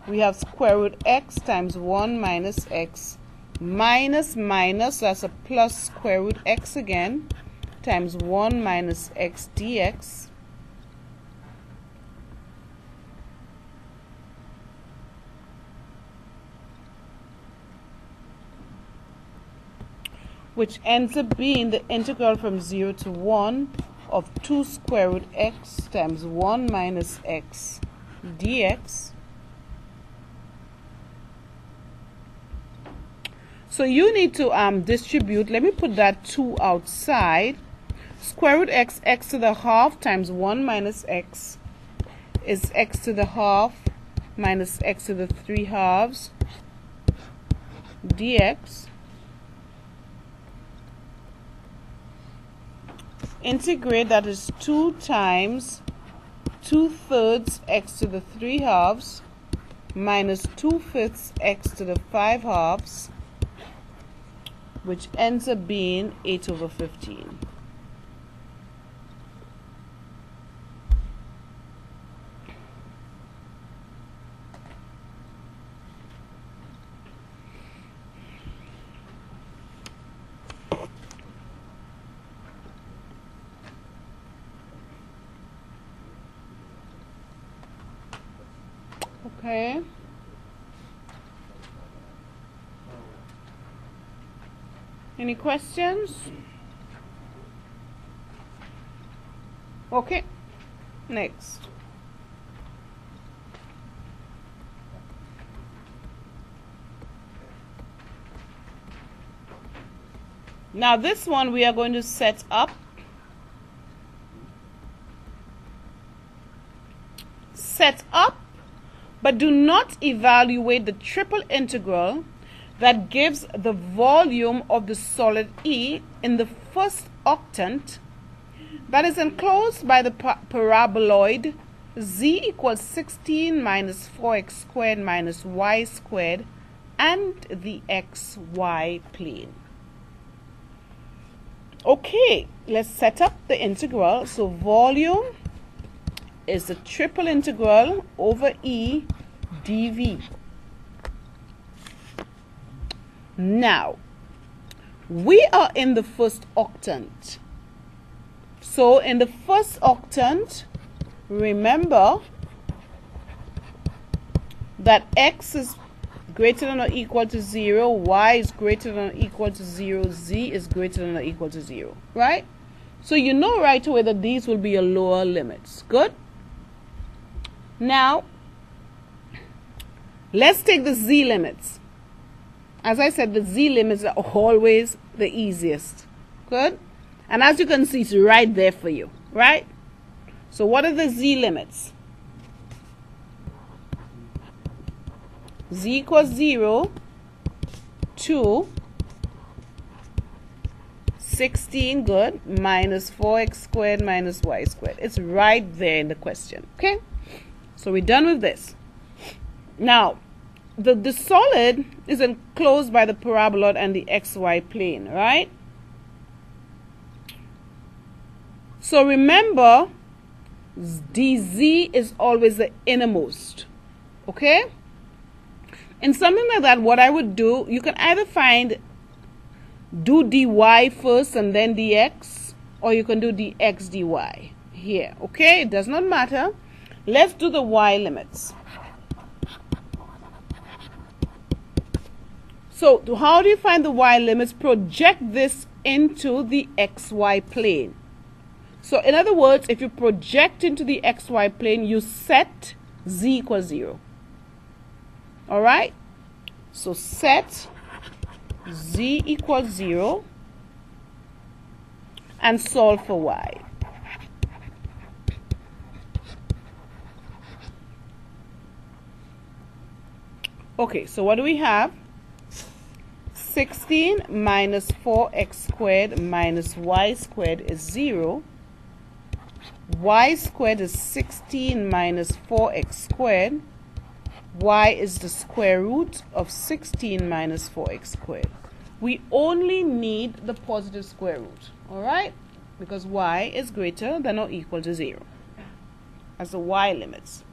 We have square root x times 1 minus x minus minus, that's a plus square root x again, times 1 minus x dx. Which ends up being the integral from 0 to 1 of 2 square root x times 1 minus x dx. So you need to distribute. Let me put that 2 outside. Square root x, x to the half times 1 minus x is x to the half minus x to the 3 halves dx. Integrate, that is 2 times 2/3 x to the 3 halves minus 2/5 x to the 5 halves, which ends up being 8 over 15. Okay. Any questions? Okay, next. Now this one we are going to set up. Set up, but do not evaluate the triple integral that gives the volume of the solid E in the first octant that is enclosed by the paraboloid z equals 16 minus 4x squared minus y squared and the xy plane. Okay, let's set up the integral. So volume is the triple integral over E dv. Now, we are in the first octant. So in the first octant, remember that x is greater than or equal to 0, y is greater than or equal to 0, z is greater than or equal to 0, right? So you know right away that these will be your lower limits. Good? Now, let's take the z limits. As I said, the z limits are always the easiest. Good? And as you can see, it's right there for you, right? So what are the z limits? Z equals 0 to 16, good, minus 4x squared minus y squared. It's right there in the question, okay? So we're done with this. Now, the solid is enclosed by the paraboloid and the xy plane, right? So remember, dz is always the innermost, okay? In something like that, what I would do, you can either do dy first and then dx, or you can do dx dy here, okay? It does not matter. Let's do the y limits. So how do you find the y limits? Project this into the xy plane. So in other words, if you project into the xy plane, you set z equals 0. All right? So set z equals 0 and solve for y. Okay, so what do we have? 16 minus 4x squared minus y squared is 0. Y squared is 16 minus 4x squared. Y is the square root of 16 minus 4x squared. We only need the positive square root, all right? Because y is greater than or equal to 0 as the y limits.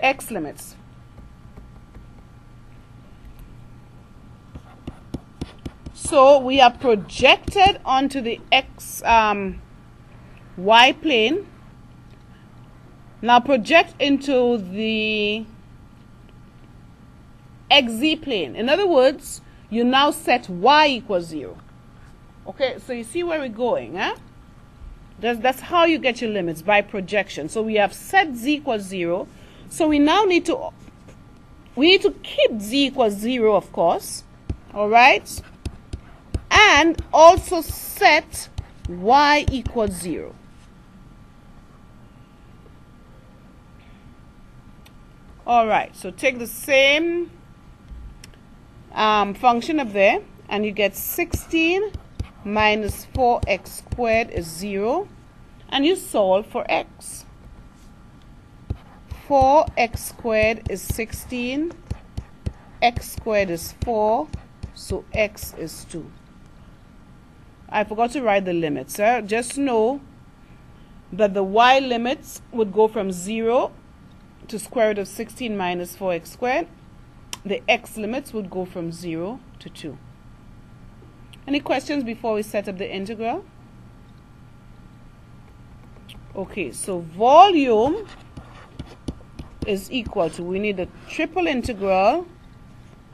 X limits. So we are projected onto the y plane. Now project into the xz plane. In other words, you now set y equals 0. Okay, so you see where we're going, huh? That's how you get your limits, by projection. So we have set z equals 0. So we now need to keep z equals 0, of course. All right? And also set y equals 0. All right, so take the same function up there, and you get 16 minus 4x squared is 0, and you solve for x. 4x squared is 16, x squared is 4, so x is 2. I forgot to write the limits. Just know that the y limits would go from 0 to square root of 16 minus 4x squared. The x limits would go from 0 to 2. Any questions before we set up the integral? Okay, so volume is equal to, we need a triple integral,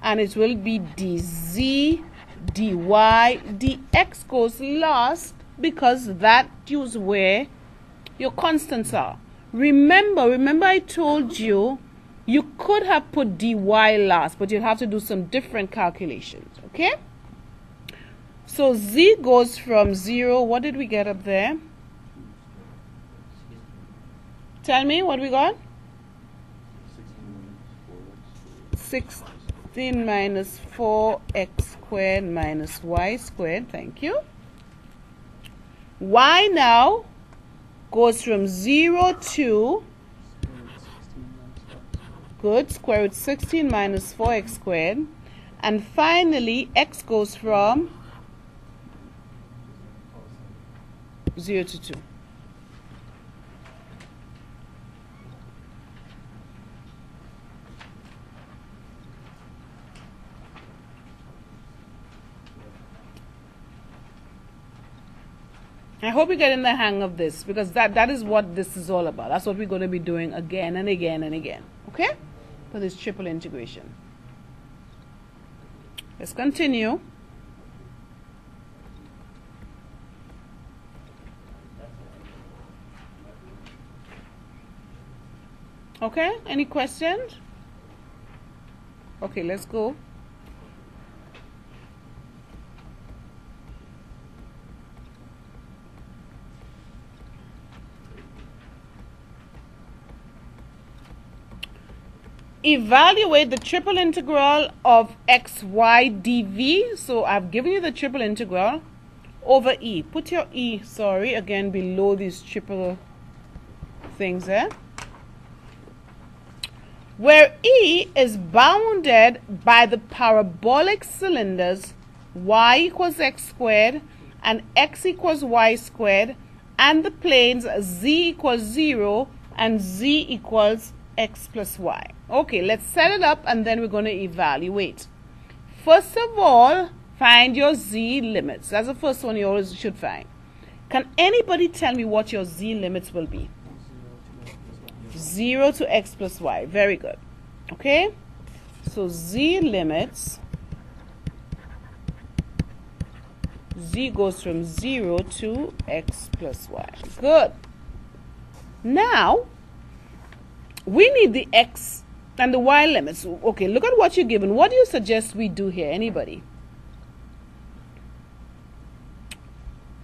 and it will be dz dy dx goes last because that is where your constants are. Remember I told you you could have put dy last, but you'll have to do some different calculations, okay? So z goes from 0, what did we get up there? Tell me what we got? 16 minus 4x squared minus y squared, thank you. Y now goes from 0 to, good, square root 16 minus 4x squared. And finally, x goes from 0 to 2. I hope you're getting the hang of this, because that is what this is all about. That's what we're going to be doing again and again and again. Okay? For this triple integration. Let's continue. Okay? Any questions? Okay, let's go. Evaluate the triple integral of xy dv. So I've given you the triple integral over e. Put your e, sorry, again below these triple things there. Where e is bounded by the parabolic cylinders y equals x squared and x equals y squared, and the planes z equals 0 and z equals x plus y. Okay, let's set it up and then we're going to evaluate. First of all, find your z limits. That's the first one you always should find. Can anybody tell me what your z limits will be? 0 to x plus y. Very good. Okay, so z limits, z goes from 0 to x plus y. Good. Now we need the x and the y limits. Okay, look at what you're given. What do you suggest we do here? Anybody?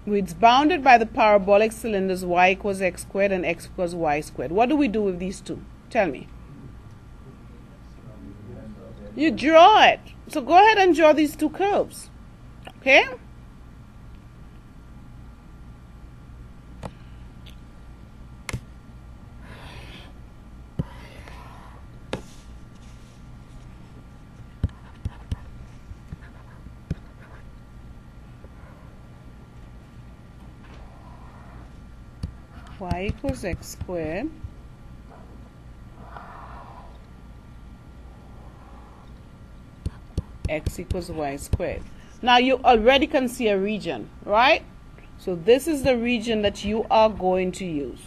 It's bounded by the parabolic cylinders y equals x squared and x equals y squared. What do we do with these two? Tell me. You draw it. So go ahead and draw these two curves. Okay? Y equals x squared x equals y squared. Now you already can see a region, right? So this is the region that you are going to use.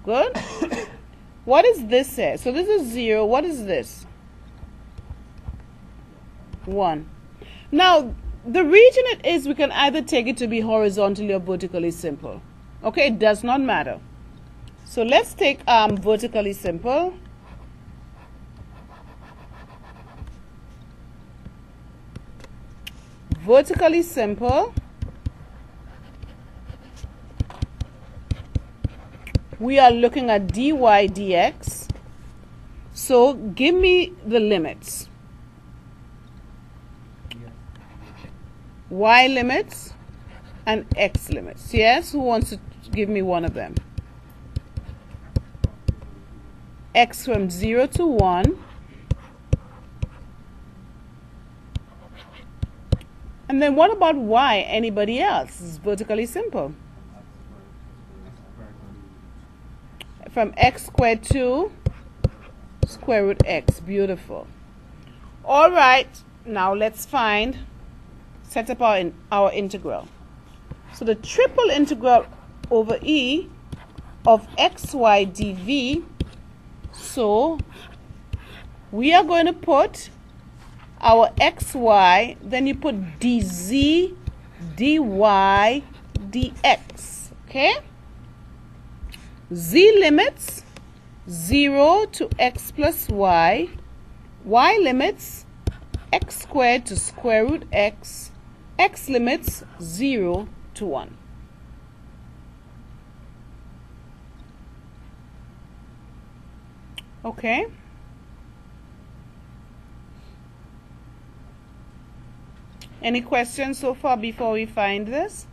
Good? What is this here? So this is 0. What is this? 1. Now the region it is, we can either take it to be horizontally or vertically simple. Okay, it does not matter. So let's take vertically simple. Vertically simple. We are looking at dy dx. So give me the limits. Y limits and x limits. Yes, who wants to give me one of them? X from 0 to 1. And then what about y? Anybody else? It's vertically simple. From x squared to square root x. Beautiful. All right, now let's set up our integral. So the triple integral over e of xy dv. So we are going to put our xy, then you put dz dy dx. Okay, z limits 0 to x plus y limits x squared to square root x limits 0 to 1. Okay, any questions so far before we find this?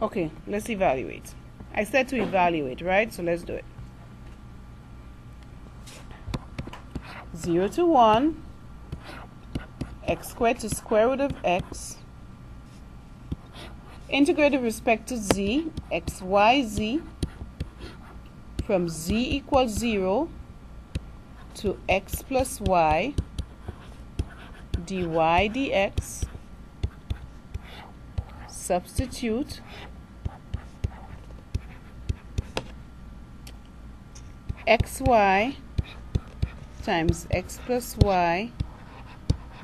Okay, let's evaluate. I said to evaluate, right? So let's do it. 0 to 1, x squared to square root of x, integrate with respect to z, x, y, z, from z equals 0 to x plus y, dy dx, substitute, xy times x plus y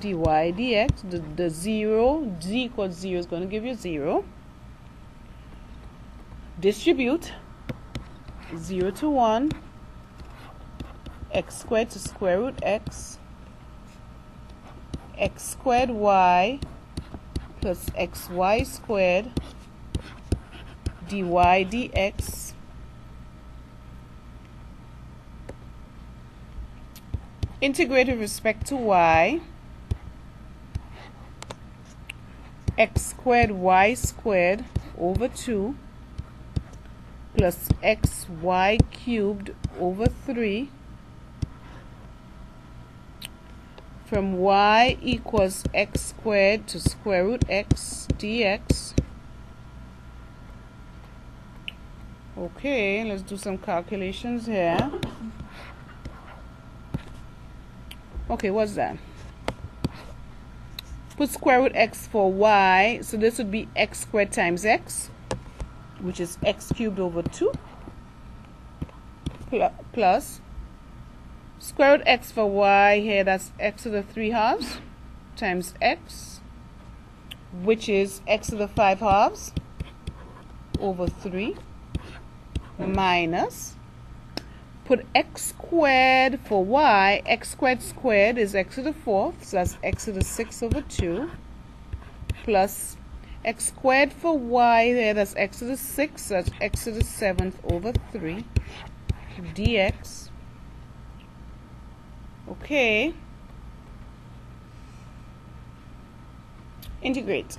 dy dx, the 0, z equals 0 is going to give you 0. Distribute 0 to 1, x squared to square root x, x squared y plus xy squared dy dx, integrate with respect to y, x squared y squared over 2 plus xy cubed over 3 from y equals x squared to square root x dx. Okay, let's do some calculations here. Okay, what's that? Put square root x for y, so this would be x squared times x, which is x cubed over 2, plus square root x for y here, that's x to the 3 halves, times x, which is x to the 5 halves, over 3, minus, put x squared for y, x squared squared is x to the 4th, so that's x to the 6 over 2, plus x squared for y there, that's x to the 6, so that's x to the 7th over 3, dx. Okay, integrate.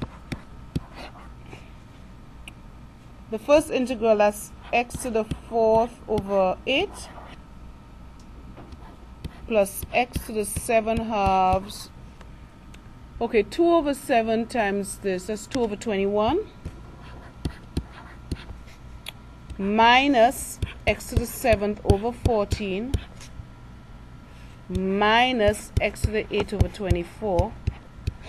The first integral, that's x to the 4th over 8 plus x to the 7 halves. Okay, 2 over 7 times this, that's 2 over 21, minus x to the 7th over 14 minus x to the 8 over 24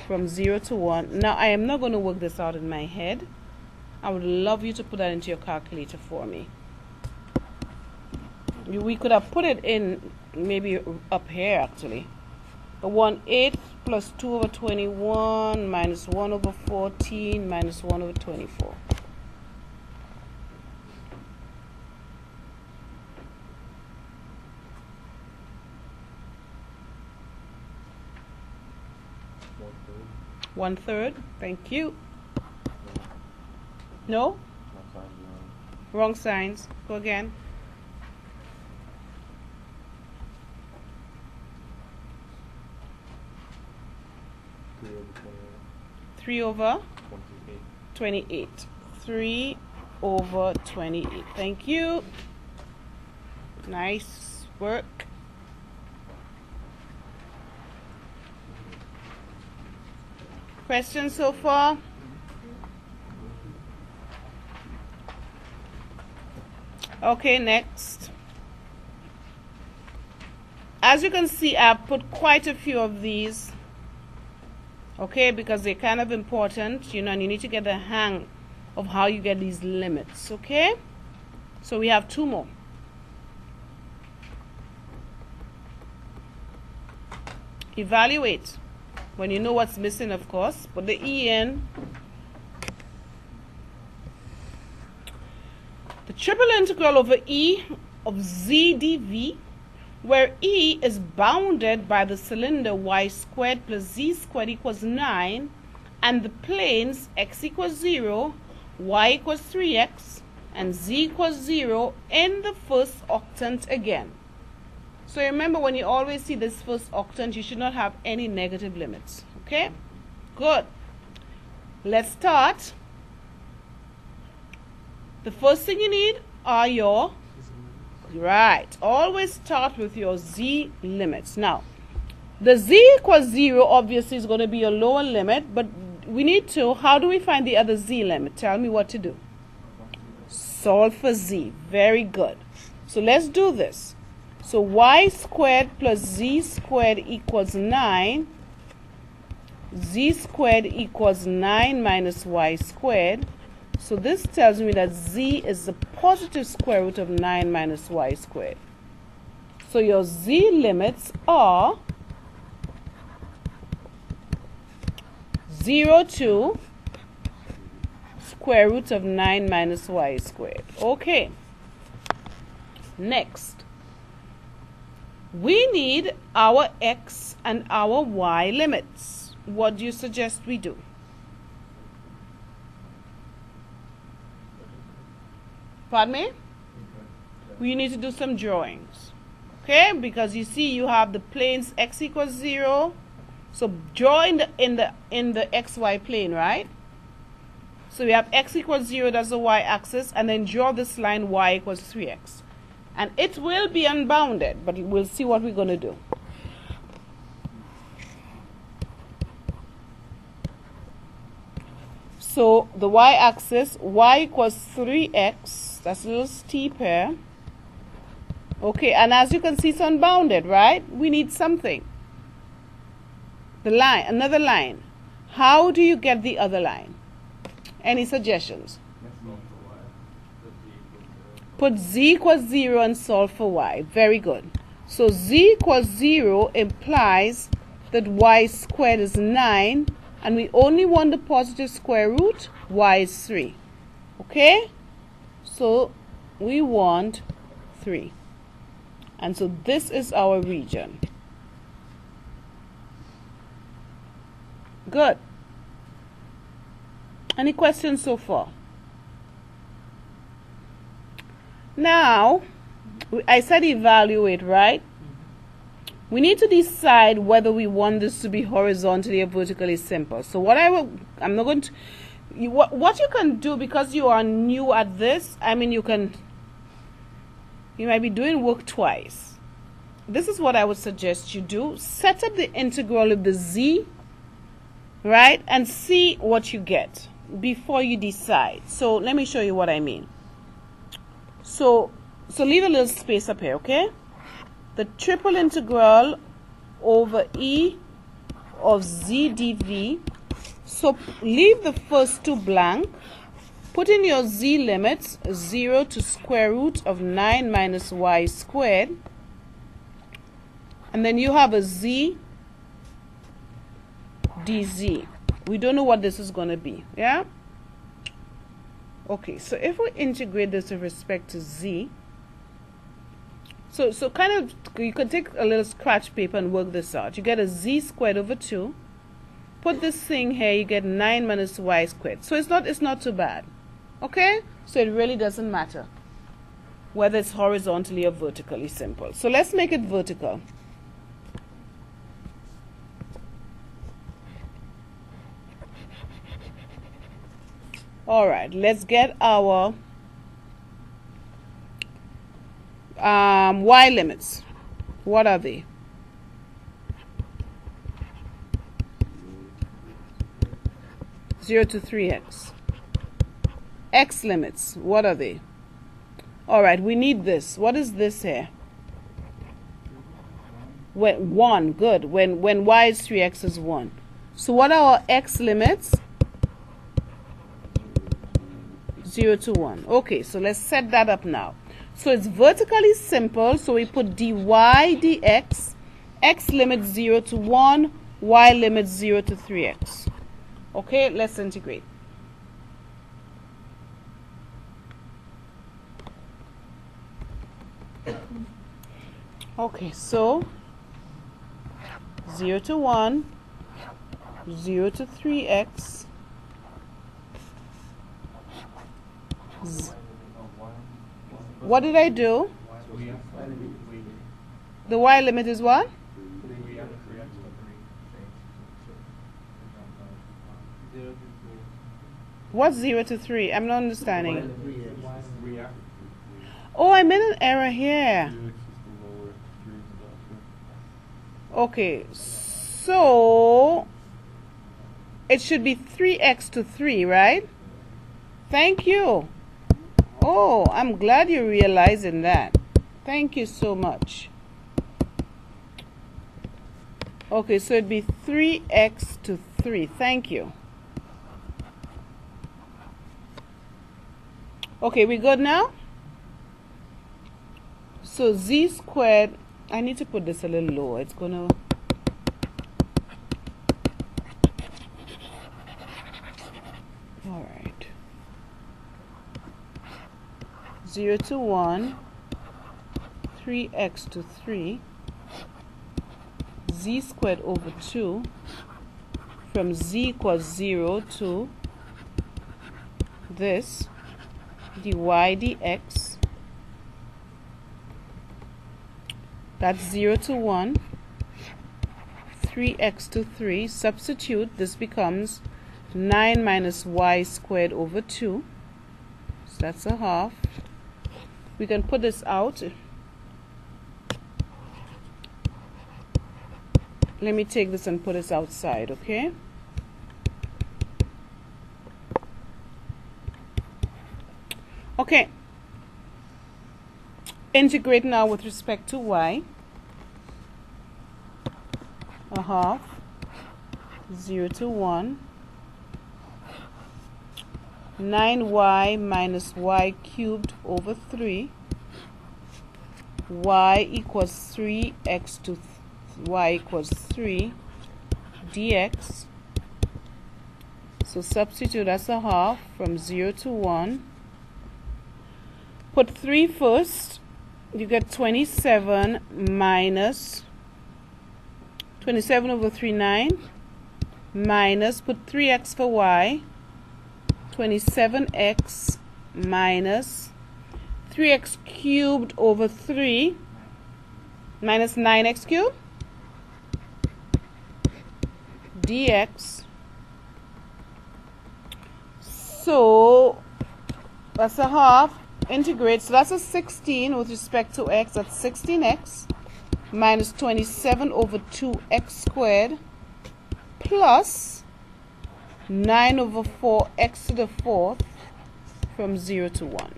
from 0 to 1. Now I am not going to work this out in my head. I would love you to put that into your calculator for me. We could have put it in maybe up here actually. The 1/8 plus 2 over 21 minus 1 over 14 minus 1 over 24. One third. Thank you. No? Wrong signs. Go again. Three over 28. 3 over 28. Thank you. Nice work. Questions so far? Okay, next. As you can see, I've put quite a few of these, okay, because they're kind of important, you know, and you need to get the hang of how you get these limits, okay? So we have two more. Evaluate. When you know what's missing, of course, put the E in. The triple integral over E of z dv, where E is bounded by the cylinder y squared plus z squared equals 9, and the planes x equals 0, y equals 3x, and z equals 0 in the first octant again. So remember, when you always see this first octant, you should not have any negative limits. Okay? Good. Let's start. The first thing you need are your, right, always start with your z limits. Now, the z equals 0 obviously is going to be your lower limit, but we need to, how do we find the other z limit? Tell me what to do. Solve for z. Very good. So let's do this. So y squared plus z squared equals 9. Z squared equals 9 minus y squared. So this tells me that z is the positive square root of 9 minus y squared. So your z limits are 0 to square root of 9 minus y squared. Okay. Next, we need our x and our y limits. What do you suggest we do? Pardon me? We need to do some drawings. Okay, because you see you have the planes x equals 0. So draw in the xy plane, right? So we have x equals 0, that's the y-axis, and then draw this line y equals 3x. And it will be unbounded, but we'll see what we're going to do. So the y-axis, y equals 3x. That's a little steep here. Okay, and as you can see, it's unbounded, right? We need something. The line, another line. How do you get the other line? Any suggestions? Put z equals 0 and solve for y. Very good. So z equals 0 implies that y squared is 9, and we only want the positive square root. Y is 3. Okay? So we want 3. And so this is our region. Good. Any questions so far? Now, I said evaluate, right? We need to decide whether we want this to be horizontally or vertically simple. So what I'm not going to, what you can do, because you are new at this, I mean, you might be doing work twice. This is what I would suggest you do. Set up the integral of the z, right? And see what you get before you decide. So let me show you what I mean. So leave a little space up here, okay? The triple integral over E of z dv. So leave the first two blank. Put in your z limits, 0 to square root of 9 minus y squared. And then you have a z dz. We don't know what this is going to be, yeah? Okay, so if we integrate this with respect to z, so kind of, you could take a little scratch paper and work this out. You get a z squared over 2. Put this thing here, you get 9 minus y squared. So it's not too bad. Okay? So it really doesn't matter whether it's horizontally or vertically simple. So let's make it vertical. All right, let's get our y limits. What are they? Zero to 3x. X limits, what are they? All right, we need this. What is this here? When 1, good. When y is 3x is 1. So what are our x limits? 0 to 1. Okay, so let's set that up now. So it's vertically simple, so we put dy dx, x limits 0 to 1, y limits 0 to 3x. Okay, let's integrate. Okay, so 0 to 1, 0 to 3x, what did I do? The y limit is what? What's 0 to 3? I'm not understanding. Oh, I made an error here. Okay, so it should be 3x to 3, right? Thank you. Oh, I'm glad you're realizing that. Thank you so much. Okay, so it'd be 3x to 3. Thank you. Okay, we good now? So z squared, I need to put this a little lower. It's gonna... Alright. 0 to 1, 3x to 3, z squared over 2, from z equals 0 to this, dy dx, that's 0 to 1, 3x to 3, substitute, this becomes 9 minus y squared over 2, so that's a half. We can put this out. Let me take this and put this outside, okay? Okay. Integrate now with respect to y. A half, 0 to 1, 9y minus y cubed over 3, y equals 3x to y equals 3 dx. So substitute as a half from 0 to 1. Put 3 first. You get 27 minus 27 over 3, 9, minus, put 3x for y, 27x minus 3x cubed over 3 minus 9x cubed dx. So that's a half. Integrate, so that's a 16 with respect to x. That's 16x minus 27 over 2x squared plus 9 over 4 x to the 4th from 0 to 1.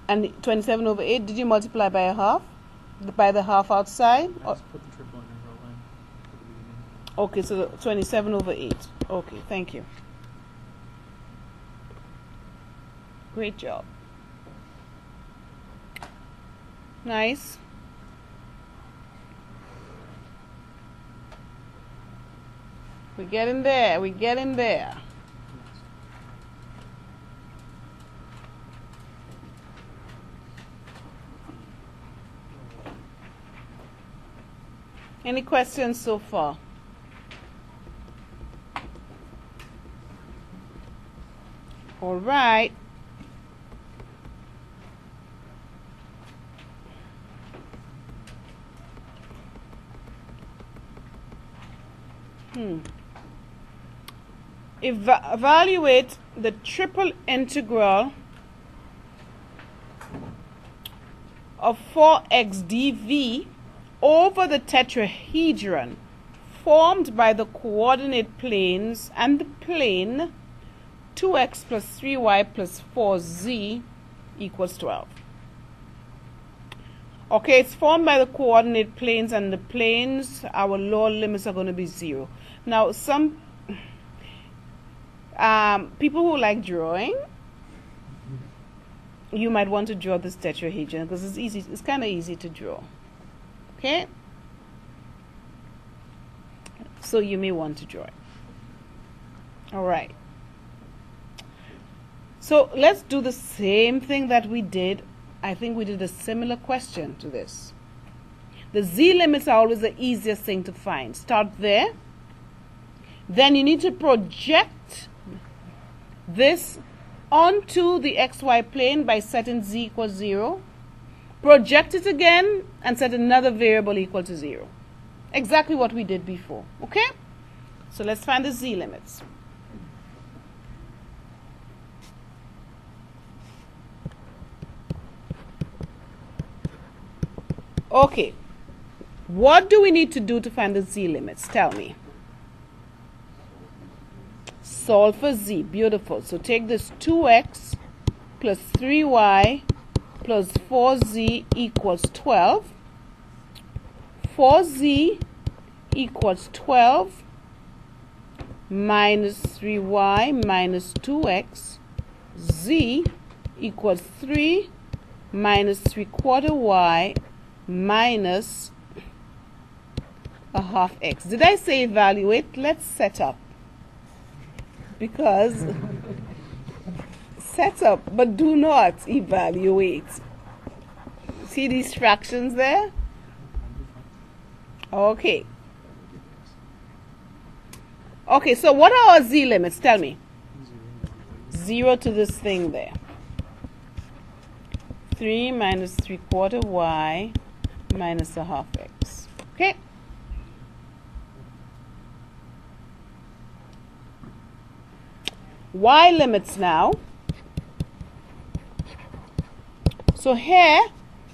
And 27 over 8, did you multiply by a half? By the half outside? Or Put the triple in and roll in at the beginning. okay, so 27 over 8. Okay, thank you. Great job. Nice. We're getting there. We're getting there. Any questions so far? All right. Evaluate the triple integral of 4x dv over the tetrahedron formed by the coordinate planes and the plane 2x plus 3y plus 4z equals 12. Okay, it's formed by the coordinate planes, and the planes, our lower limits are going to be 0. Now, some people who like drawing, you might want to draw this tetrahedron because it's easy. It's kind of easy to draw. Okay? So you may want to draw it. All right. So let's do the same thing that we did. I think we did a similar question to this. The z limits are always the easiest thing to find. Start there. Then you need to project this onto the xy plane by setting z equals 0. Project it again and set another variable equal to 0. Exactly what we did before. Okay? So let's find the z limits. Okay. What do we need to do to find the z limits? Tell me. Solve for z. Beautiful. So take this 2x plus 3y plus 4z equals 12. 4z equals 12 minus 3y minus 2x. Z equals 3 minus 3/4 y minus a half x. Did I say evaluate? Let's set up. Because set up, but do not evaluate. See these fractions there? Okay. Okay, so what are our z limits? Tell me. 0 to this thing there. 3 minus 3/4 y minus a half x. Okay? Y limits now. So here,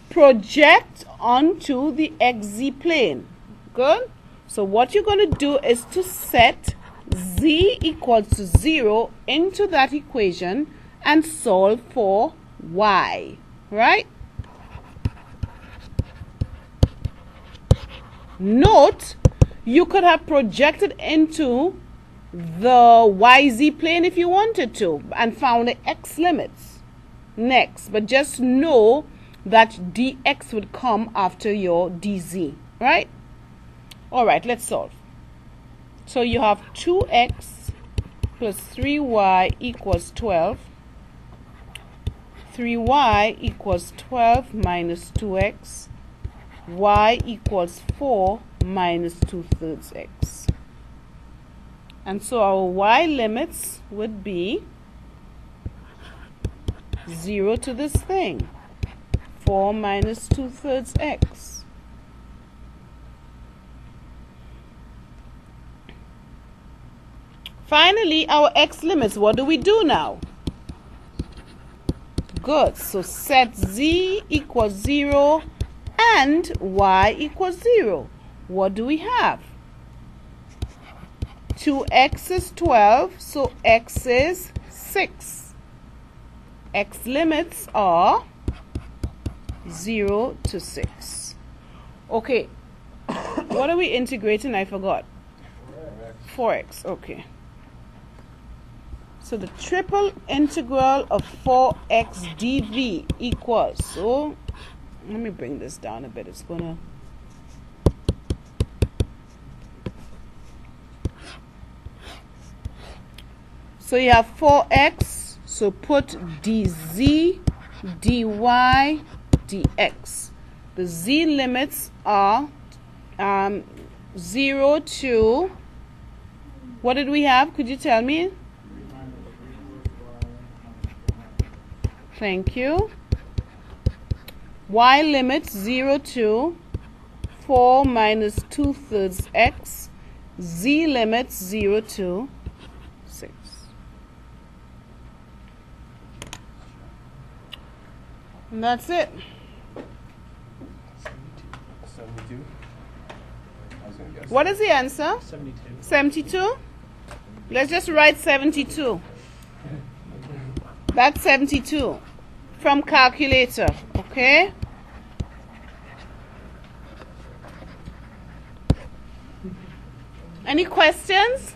project onto the xz plane. Good? So what you're going to do is to set z equals to 0 into that equation and solve for y. Right? Note, you could have projected into the yz plane if you wanted to and found the x limits next, but just know that dx would come after your dz, right? All right, let's solve. So you have 2x plus 3y equals 12. 3y equals 12 minus 2x. Y equals 4 minus 2/3 x. And so our y limits would be 0 to this thing. 4 minus 2/3 x. Finally, our x limits. What do we do now? Good. So set z equals 0 and y equals 0. What do we have? 2x is 12, so x is 6. X limits are 0 to 6. Okay. What are we integrating? I forgot. 4x. Okay. So the triple integral of 4x dv equals, so let me bring this down a bit. It's gonna, so you have 4x, so put dz, dy, dx. The z limits are 0 to, what did we have? Could you tell me? Thank you. Y limits 0 to 4 minus 2/3 x. Z limits 0 to 6. And that's it. 72? I was going to guess. What is the answer? 72. 72? Let's just write 72. That's 72 from calculator, okay? Any questions?